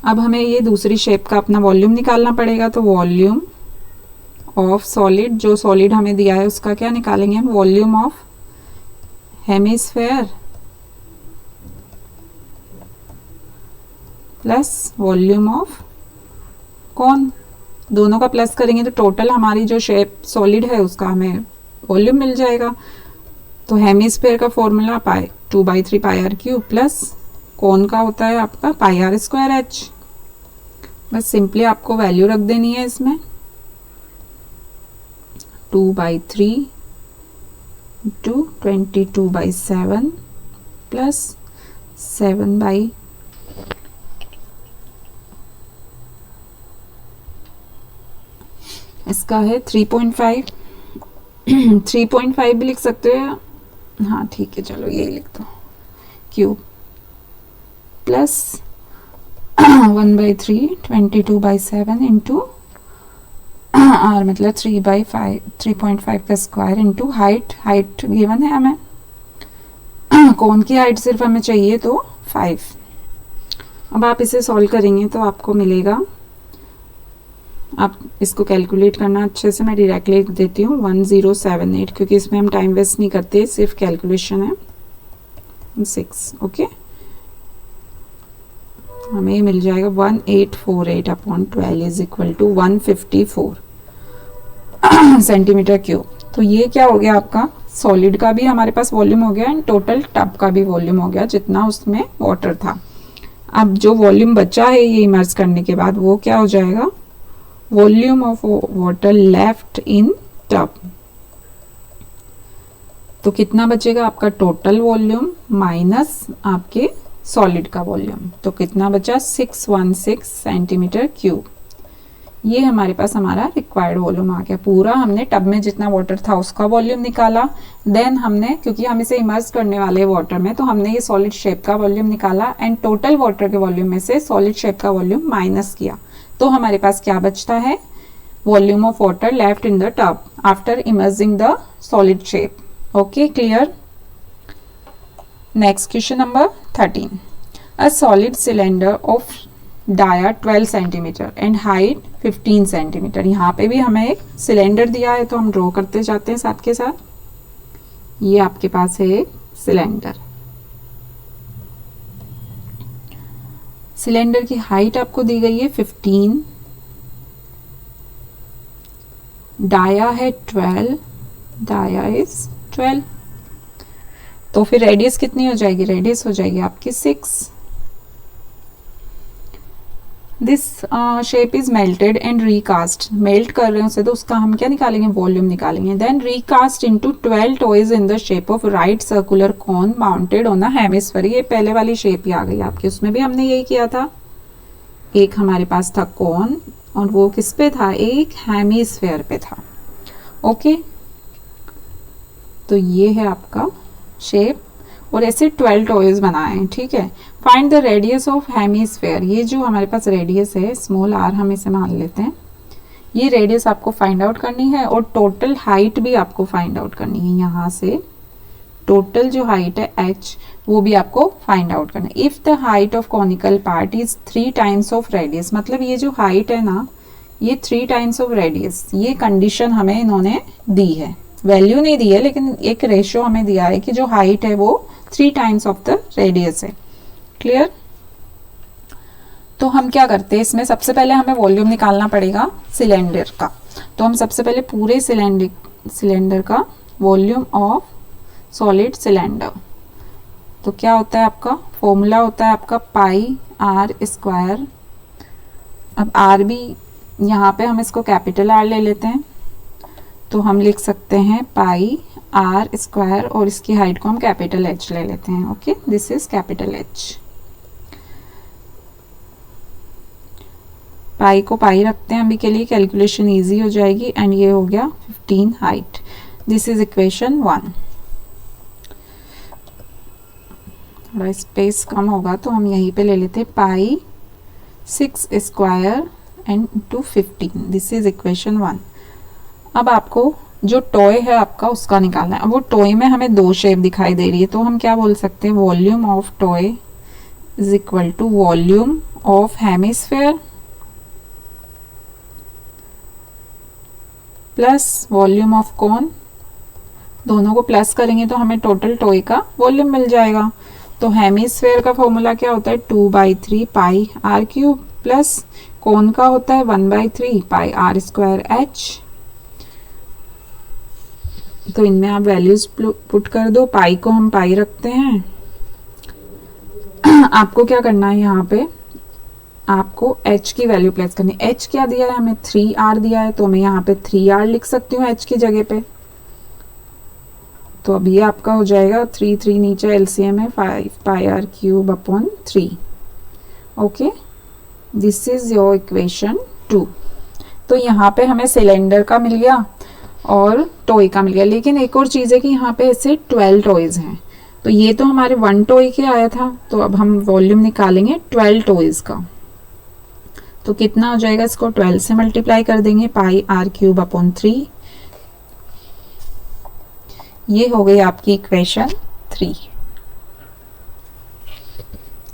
अब हमें ये दूसरी शेप का अपना वॉल्यूम निकालना पड़ेगा। तो वॉल्यूम ऑफ सॉलिड, जो सॉलिड हमें दिया है उसका क्या निकालेंगे हम, volume of hemisphere plus volume of cone, दोनों का प्लस करेंगे तो टोटल हमारी जो शेप सॉलिड है उसका हमें वॉल्यूम मिल जाएगा। तो हेमिस्फेयर का formula 2/3 pi R cube plus cone का होता है आपका पाई आर स्क्वायर एच। बस सिंपली आपको वैल्यू रख देनी है इसमें, 2/3 इंटू 22/7 प्लस 7/, इसका है 3.5 3.5 भी लिख सकते हैं, हाँ ठीक है चलो यही लिख दो, क्यूब प्लस 1/3 22/7 इंटू आर मतलब 3.5 का स्क्वायर इंटू हाइट गिवन है हमें, कौन की हाइट सिर्फ हमें चाहिए तो 5। अब आप इसे सॉल्व करेंगे तो आपको मिलेगा, आप इसको कैलकुलेट करना अच्छे से, मैं डायरेक्टली लिख देती हूँ 1078, क्योंकि इसमें हम टाइम वेस्ट नहीं करते, सिर्फ कैलकुलेशन है 6। ओके, हमें ये मिल जाएगा 1848/12 is equal to 154 centimetre cube. तो ये क्या हो गया आपका, सॉलिड का भी हमारे पास वॉल्यूम हो गया एंड टोटल टब का भी वॉल्यूम हो गया जितना उसमें वाटर था। अब जो वॉल्यूम बचा है ये इमर्ज करने के बाद वो क्या हो जाएगा, volume of water left in tub. तो कितना बचेगा आपका टोटल वॉल्यूम माइनस आपके सॉलिड का वॉल्यूम, तो कितना बचा 616 सेंटीमीटर क्यूब। ये हमारे पास हमारा रिक्वायर्ड वॉल्यूम आ गया। पूरा हमने टब में जितना वाटर था उसका वॉल्यूम निकाला, देन हमने, क्योंकि हम इसे इमर्ज करने वाले वाटर में, तो हमने ये सॉलिड शेप का वॉल्यूम निकाला एंड टोटल वाटर के वॉल्यूम में से सॉलिड शेप का वॉल्यूम माइनस किया। तो हमारे पास क्या बचता है, volume of water left in the tub after emerging the solid shape. Okay, clear. Next question number 13। A solid cylinder of dia 12 centimetre and height 15 centimetre. यहाँ पे भी हमें एक सिलेंडर दिया है तो हम ड्रॉ करते जाते हैं साथ के साथ। ये आपके पास है एक सिलेंडर। सिलेंडर की हाइट आपको दी गई है 15, डाया है 12, डाया इज 12। तो फिर रेडियस कितनी हो जाएगी, रेडियस हो जाएगी आपकी 6। This shape is melted and recast. Melt कर रहे हैं उसे तो उसका हम क्या निकालेंगे, वॉल्यूम निकालेंगे। Then recast into 12 toys in the shape of right circular cone mounted on a hemisphere. ये पहले वाली शेप ही आ गई आपकी, उसमें भी हमने यही किया था। एक हमारे पास था कोन और वो किस पे था, एक हेमिस्फीयर पे था। ओके, तो ये है आपका शेप और ऐसे 12 टॉयज बनाए हैं। ठीक है, find the radius of hemisphere. ये जो हमारे पास रेडियस है, स्मॉल r हम इसे मान लेते हैं, ये रेडियस आपको फाइंड आउट करनी है और टोटल हाइट भी आपको फाइंड आउट करनी है। यहाँ से टोटल जो हाइट है h वो भी आपको फाइंड आउट करना है। If the height of conical part is 3 times of radius, मतलब ये जो हाइट है ना, ये 3 टाइम्स ऑफ रेडियस, ये कंडीशन हमें इन्होंने दी है। वैल्यू नहीं दी है लेकिन एक रेशियो हमें दिया है कि जो हाइट है वो 3 टाइम्स ऑफ द रेडियस है। क्लियर। तो हम क्या करते हैं, इसमें सबसे पहले हमें वॉल्यूम निकालना पड़ेगा सिलेंडर का। तो हम सबसे पहले पूरे सिलेंडर का वॉल्यूम ऑफ सॉलिड सिलेंडर, तो क्या होता है आपका फॉर्मूला होता है आपका पाई आर स्क्वायर। अब आर भी यहाँ पे हम इसको कैपिटल आर ले लेते हैं, तो हम लिख सकते हैं पाई आर स्क्वायर और इसकी हाइट को हम कैपिटल एच ले लेते हैं। Okay, this is capital H. Pi को पाई रखते हैं अभी के लिए, कैलकुलेशन इजी हो जाएगी। एंड ये हो गया 15 हाइट। This is equation 1। थोड़ा स्पेस कम होगा तो हम यहीं पे ले लेते हैं pi 6 square and to 15। This is equation 1। अब आपको जो टॉय है आपका उसका निकालना है। अब वो टॉय में हमें 2 शेप दिखाई दे रही है, तो हम क्या बोल सकते हैं, volume of toy is equal to volume of hemisphere plus volume of cone. दोनों को प्लस करेंगे तो हमें टोटल टॉय का वॉल्यूम मिल जाएगा। तो हेमिस्फीयर का फॉर्मूला क्या होता है, 2/3 pi R cube, plus cone का होता है 1/3 पाई आर स्क्वायर एच। तो इनमें आप वैल्यूज पुट कर दो। पाई को हम पाई रखते हैं। आपको क्या करना है, यहाँ पे आपको h की वैल्यू प्लेस करनी है। h क्या दिया है हमें, 3r दिया है, तो मैं यहाँ पे 3r लिख सकती हूँ h की जगह पे। तो अब ये आपका हो जाएगा 3 नीचे एलसीएम है 5 pi R cube upon 3। Okay, this is your equation 2। तो यहाँ पे हमें सिलेंडर का मिल गया और टॉय का मिल गया। लेकिन एक और चीज़ है कि यहाँ पे ऐसे 12 टॉयज हैं, तो ये तो हमारे 1 टॉय के आया था, तो अब हम वॉल्यूम निकालेंगे 12 टॉयज का। तो कितना हो जाएगा, इसको 12 से मल्टीप्लाई कर देंगे, पाई आर क्यूब अपॉन 3। ये हो गई आपकी इक्वेशन 3।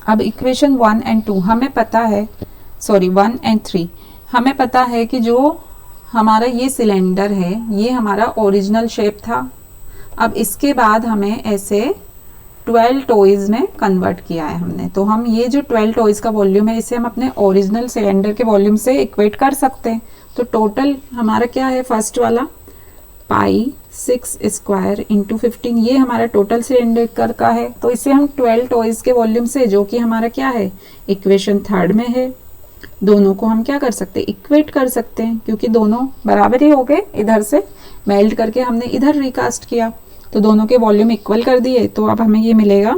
अब इक्वेशन 1 एंड 2 हमें पता है, सॉरी 1 एंड 3 हमें पता है कि जो हमारा ये सिलेंडर है ये हमारा ओरिजिनल शेप था। अब इसके बाद हमें ऐसे 12 टॉयज में कन्वर्ट किया है हमने। तो हम ये जो 12 टॉयज का वॉल्यूम है इसे हम अपने ओरिजिनल सिलेंडर के वॉल्यूम से इक्वेट कर सकते हैं। तो टोटल हमारा क्या है, फर्स्ट वाला पाई 6 स्क्वायर इंटू 15, ये हमारा टोटल सिलेंडर का है। तो इसे हम 12 टॉयज के वॉल्यूम से, जो कि हमारा क्या है, इक्वेशन 3 में है, दोनों को हम क्या कर सकते हैं, इक्वेट कर सकते हैं, क्योंकि दोनों बराबर ही हो गए। इधर से मेल्ट करके हमने इधर रिकास्ट किया, तो दोनों के वॉल्यूम इक्वल कर दिए। तो अब हमें ये मिलेगा,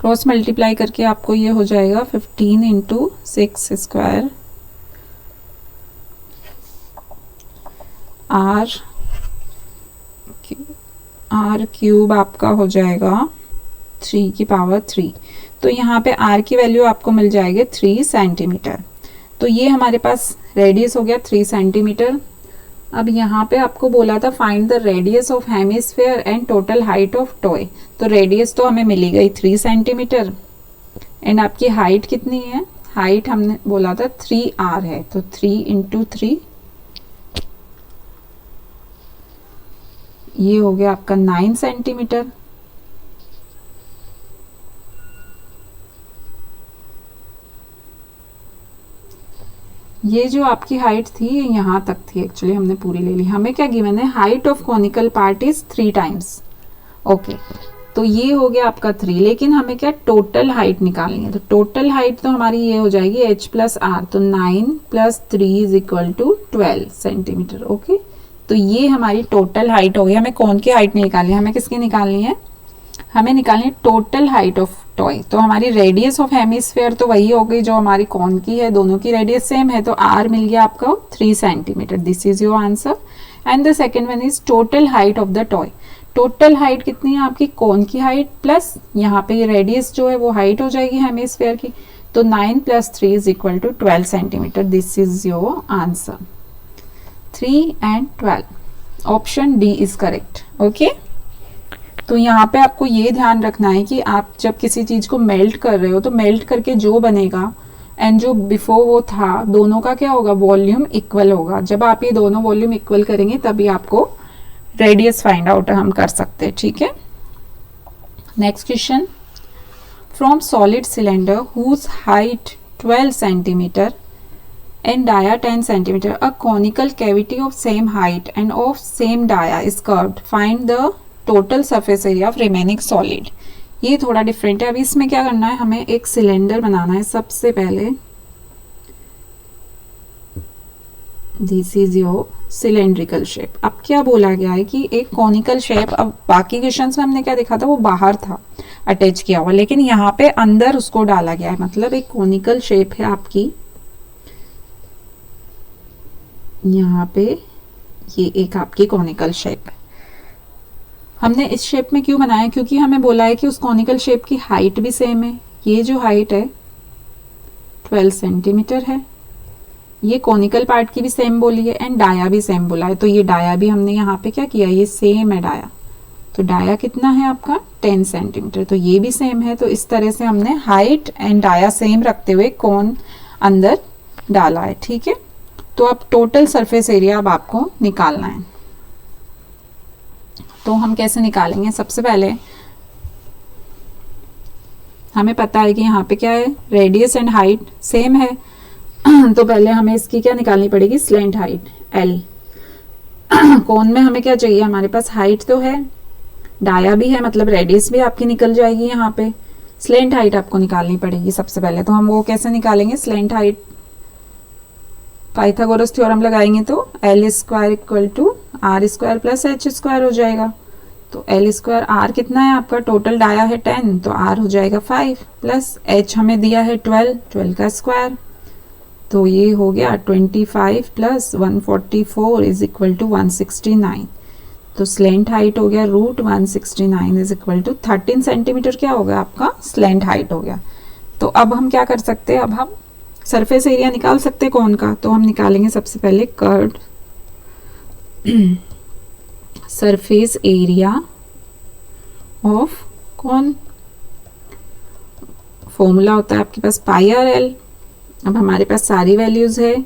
क्रॉस मल्टीप्लाई करके आपको ये हो जाएगा 15 इंटू 6 स्क्वायर आर क्यूब आपका हो जाएगा 3 की पावर 3। तो यहाँ पे आर की वैल्यू आपको मिल जाएगी 3 सेंटीमीटर। तो ये हमारे पास रेडियस हो गया 3 सेंटीमीटर। अब यहाँ पे आपको बोला था find the radius of hemisphere and total height of toy. तो रेडियस तो हमें मिली गई 3 सेंटीमीटर एंड आपकी हाइट कितनी है, हाइट हमने बोला था 3r है, तो 3 इंटू 3, ये हो गया आपका 9 सेंटीमीटर। ये जो आपकी हाइट थी ये यहाँ तक थी, एक्चुअली हमने पूरी ले ली। हमें क्या गिवन है, height of conical part is 3 times. Okay, तो ये हो गया आपका 3, लेकिन हमें क्या टोटल हाइट निकालनी है। तो टोटल हाइट तो हमारी ये हो जाएगी h प्लस आर, तो 9 plus 3 is equal to 12 centimetre. Okay, तो ये हमारी टोटल हाइट हो गई। हमें कौन की हाइट निकालनी है, हमें किसकी निकालनी है, हमें निकालनी है टोटल हाइट ऑफ टॉय। तो हमारी रेडियस ऑफ हेमिस्फेयर तो वही हो गई जो हमारी कौन की है, दोनों की रेडियस सेम है, तो आर मिल गया आपका 3 centimetre. This is your answer. And the second one is total height of the toy. Total height कितनी है आपकी, कौन की हाइट प्लस यहाँ पे रेडियस जो है वो हाइट हो जाएगी हेमिस्फेयर की, तो 9 plus 3 is equal to 12 centimetre. This is your answer. 3 and 12, option D is correct. Okay, तो यहाँ पे आपको ये ध्यान रखना है कि आप जब किसी चीज को मेल्ट कर रहे हो तो मेल्ट करके जो बनेगा एंड जो बिफोर वो था, दोनों का क्या होगा, वॉल्यूम इक्वल होगा। जब आप ये दोनों वॉल्यूम इक्वल करेंगे तभी आपको रेडियस फाइंड आउट हम कर सकते हैं। ठीक है, next question, from solid cylinder whose height 12 centimetre and dia 10 centimeter, a conical cavity of same height and of same dia is curved, find the total surface area of remaining solid। ये थोड़ा different है। अभी इसमें क्या करना है, हमें एक सिलेंडर बनाना है। सबसे पहले this is your cylindrical shape. अब क्या बोला गया है कि एक कॉनिकल शेप, अब बाकी क्वेश्चंस में हमने क्या देखा था, वो बाहर था अटैच किया हुआ, लेकिन यहाँ पे अंदर उसको डाला गया है। मतलब एक कॉनिकल शेप है आपकी, यहाँ पे ये एक आपकी कॉनिकल शेप है। हमने इस शेप में क्यों बनाया, क्योंकि हमें बोला है कि उस कॉनिकल शेप की हाइट भी सेम है। ये जो हाइट है 12 सेंटीमीटर है, ये कॉनिकल पार्ट की भी सेम बोली है एंड डाया भी सेम बोला है। तो ये डाया भी हमने यहाँ पे क्या किया, ये सेम है डाया। तो डाया कितना है आपका 10 सेंटीमीटर, तो ये भी सेम है। तो इस तरह से हमने हाइट एंड डाया सेम रखते हुए कौन अंदर डाला है। ठीक है, तो अब टोटल सरफेस एरिया अब आपको निकालना है। तो हम कैसे निकालेंगे, सबसे पहले हमें पता है कि यहाँ पे क्या है, रेडियस एंड हाइट सेम है। तो पहले हमें इसकी क्या निकालनी पड़ेगी, स्लेंट हाइट एल। कोन में हमें क्या चाहिए, हमारे पास हाइट तो है, डाया भी है, मतलब रेडियस भी आपकी निकल जाएगी। यहाँ पे स्लेंट हाइट आपको निकालनी पड़ेगी सबसे पहले। तो हम वो कैसे निकालेंगे, स्लेंट हाइट पाइथागोरस थ्योरम लगाएंगे तो L square equal to R square plus H square हो जाएगा। तो एल स्क्वायर आर कितना है आपका, टोटल डाया है 10, तो आर हो जाएगा 5 प्लस एच हमें दिया है 12 का स्क्वायर, तो ये हो गया 25 प्लस 144 इज इक्वल टू 169। तो स्लेंट हाइट हो गया √169 इज इक्वल टू 13 सेंटीमीटर क्या हो गया आपका स्लेंट हाइट हो गया। तो अब हम क्या कर सकते हैं, अब हम सरफेस एरिया निकाल सकते हैं कौन का। तो हम निकालेंगे सबसे पहले कर्व्ड सरफेस एरिया ऑफ कौन, फॉर्मूला होता है आपके पास पाई आर एल। अब हमारे पास सारी वैल्यूज है,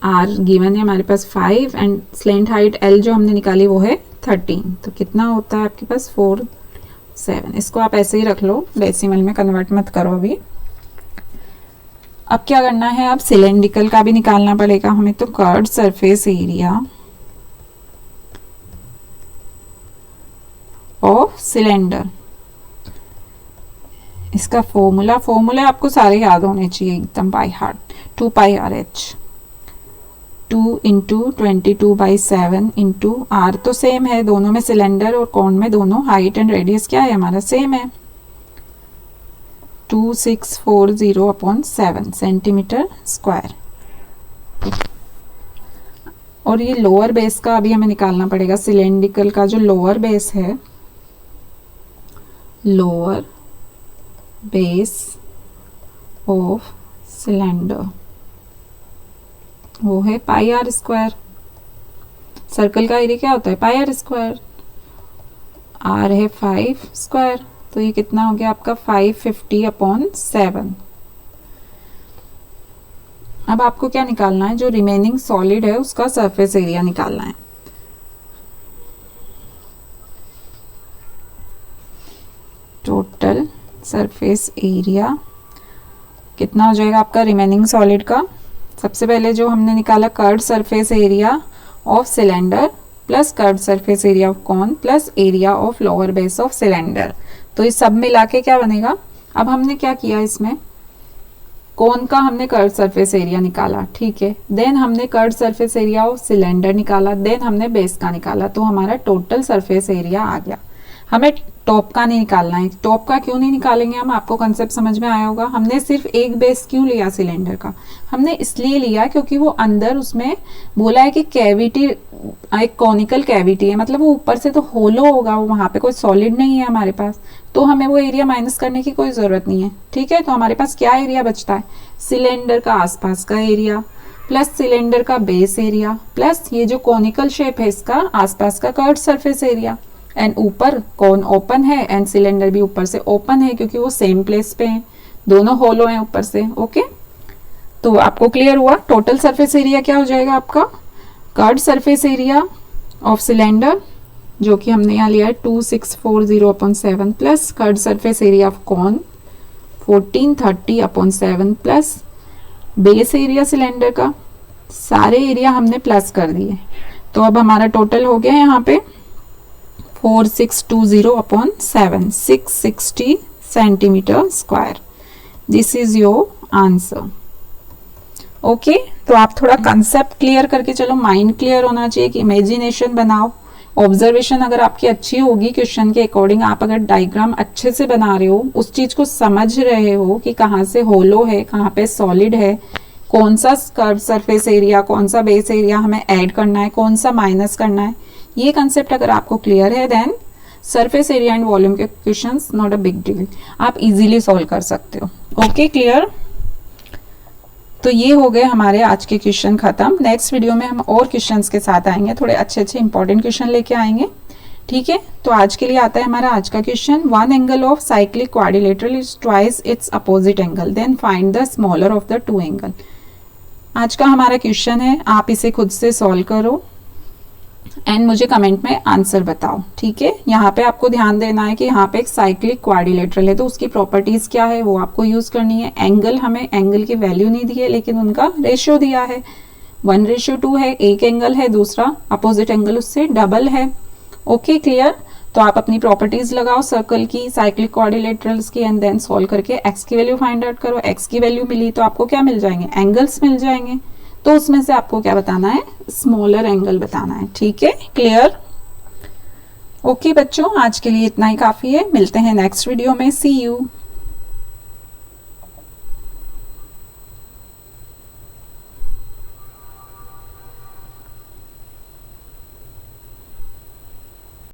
आर गिवन है हमारे पास 5 एंड स्लेंट हाइट एल जो हमने निकाली वो है 13। तो कितना होता है आपके पास 47। इसको आप ऐसे ही रख लो, डेसिमल में कन्वर्ट मत करो अभी। अब क्या करना है, अब सिलेंड्रिकल का भी निकालना पड़ेगा हमें। तो curved surface area of cylinder. इसका फॉर्मूला आपको सारे याद होने चाहिए एकदम by heart. 2 pi R H, 2 into 22/7 into R तो सेम है दोनों में, सिलेंडर और कोन में दोनों हाइट एंड रेडियस क्या है हमारा सेम है, 2640/7 सेंटीमीटर स्क्वायर। और ये लोअर बेस का अभी हमें निकालना पड़ेगा, सिलेंड्रिकल का जो लोअर बेस है, लोअर बेस ऑफ सिलेंडर वो है पाई आर स्क्वायर। सर्कल का एरिया क्या होता है पाई आर स्क्वायर, आर है 5 स्क्वायर, तो ये कितना हो गया आपका 550/7। अब आपको क्या निकालना है, जो रिमेनिंग सॉलिड है उसका सरफेस एरिया निकालना है। टोटल सरफेस एरिया कितना हो जाएगा आपका रिमेनिंग सॉलिड का। सबसे पहले जो हमने निकाला curved surface area of cylinder plus curved surface area of cone plus area of lower base of cylinder, तो ये सब मिला के क्या बनेगा। अब हमने क्या किया, इसमें कोन का हमने कर्व्ड सरफेस एरिया निकाला, ठीक है, देन हमने curved surface area of cylinder निकाला, देन हमने बेस का निकाला, तो हमारा टोटल सरफेस एरिया आ गया। हमें टॉप का नहीं निकालना है। टॉप का क्यों नहीं निकालेंगे हम, आपको कंसेप्ट समझ में आया होगा। हमने सिर्फ एक बेस क्यों लिया सिलेंडर का, हमने इसलिए लिया क्योंकि वो अंदर उसमें बोला है कि कैविटी एक कॉनिकल कैविटी है, मतलब वो ऊपर से तो होलो होगा, वो वहां पे कोई सॉलिड नहीं है हमारे पास, तो हमें वो एरिया माइनस करने की कोई जरूरत नहीं है, ठीक है। तो हमारे पास क्या एरिया बचता है, सिलेंडर का आसपास का एरिया प्लस सिलेंडर का बेस एरिया प्लस ये जो कॉनिकल शेप है इसका आसपास का कर्व्ड सरफेस एरिया, एंड ऊपर कोन ओपन है एंड सिलेंडर भी ऊपर से ओपन है क्योंकि वो सेम प्लेस पे हैं, दोनों होलो हैं ऊपर से। ओके, तो आपको क्लियर हुआ। टोटल सरफेस एरिया क्या हो जाएगा आपका, curved surface area of cylinder जो कि हमने यहाँ लिया है 2640/7 plus curved surface area of cone 1430/7 plus base area cylinder का, सारे एरिया हमने प्लस कर दिए। तो अब हमारा टोटल हो गया यहाँ पे 4620/7 660 centimetre square. This is your answer. Okay, तो आप थोड़ा कंसेप्ट क्लियर करके चलो, माइंड क्लियर होना चाहिए कि इमेजिनेशन बनाओ। ऑब्जर्वेशन अगर आपकी अच्छी होगी क्वेश्चन के अकॉर्डिंग, आप अगर डायग्राम अच्छे से बना रहे हो, उस चीज को समझ रहे हो कि कहाँ से होलो है कहाँ पे सॉलिड है, कौन सा कर्व सरफेस एरिया कौन सा बेस एरिया हमें ऐड करना है, कौन सा माइनस करना है, ये कंसेप्ट अगर आपको क्लियर है, then surface area and volume के questions not a big deal, आप इजीली सॉल्व कर सकते हो। Okay, clear. तो ये हो गए हमारे आज के क्वेश्चन खत्म। नेक्स्ट वीडियो में हम और क्वेश्चंस के साथ आएंगे, थोड़े अच्छे अच्छे इंपॉर्टेंट क्वेश्चन लेके आएंगे, ठीक है। तो आज के लिए आता है हमारा आज का question, one angle of cyclic quadrilateral is twice its opposite angle, then find the smaller of the two angle. आज का हमारा क्वेश्चन है, आप इसे खुद से सॉल्व करो एंड मुझे कमेंट में आंसर बताओ, ठीक है। यहाँ पे आपको ध्यान देना है कि यहाँ पे एक साइक्लिक क्वाड्रिलेटरल है, तो उसकी प्रॉपर्टीज क्या है वो आपको यूज करनी है। एंगल, हमें एंगल की वैल्यू नहीं दी है लेकिन उनका रेशियो दिया है, 1:2 है। एक एंगल है, दूसरा अपोजिट एंगल उससे डबल है। Okay, clear. तो आप अपनी प्रॉपर्टीज लगाओ सर्कल की, साइक्लिक क्वाड्रिलेटरल्स की, एंड देन सॉल्व करके एक्स की वैल्यू फाइंड आउट करो। एक्स की वैल्यू मिली तो आपको क्या मिल जाएंगे, एंगल्स मिल जाएंगे, तो उसमें से आपको क्या बताना है, स्मॉलर एंगल बताना है, ठीक है, क्लियर। ओके बच्चों, आज के लिए इतना ही काफी है, मिलते हैं नेक्स्ट वीडियो में, सी यू।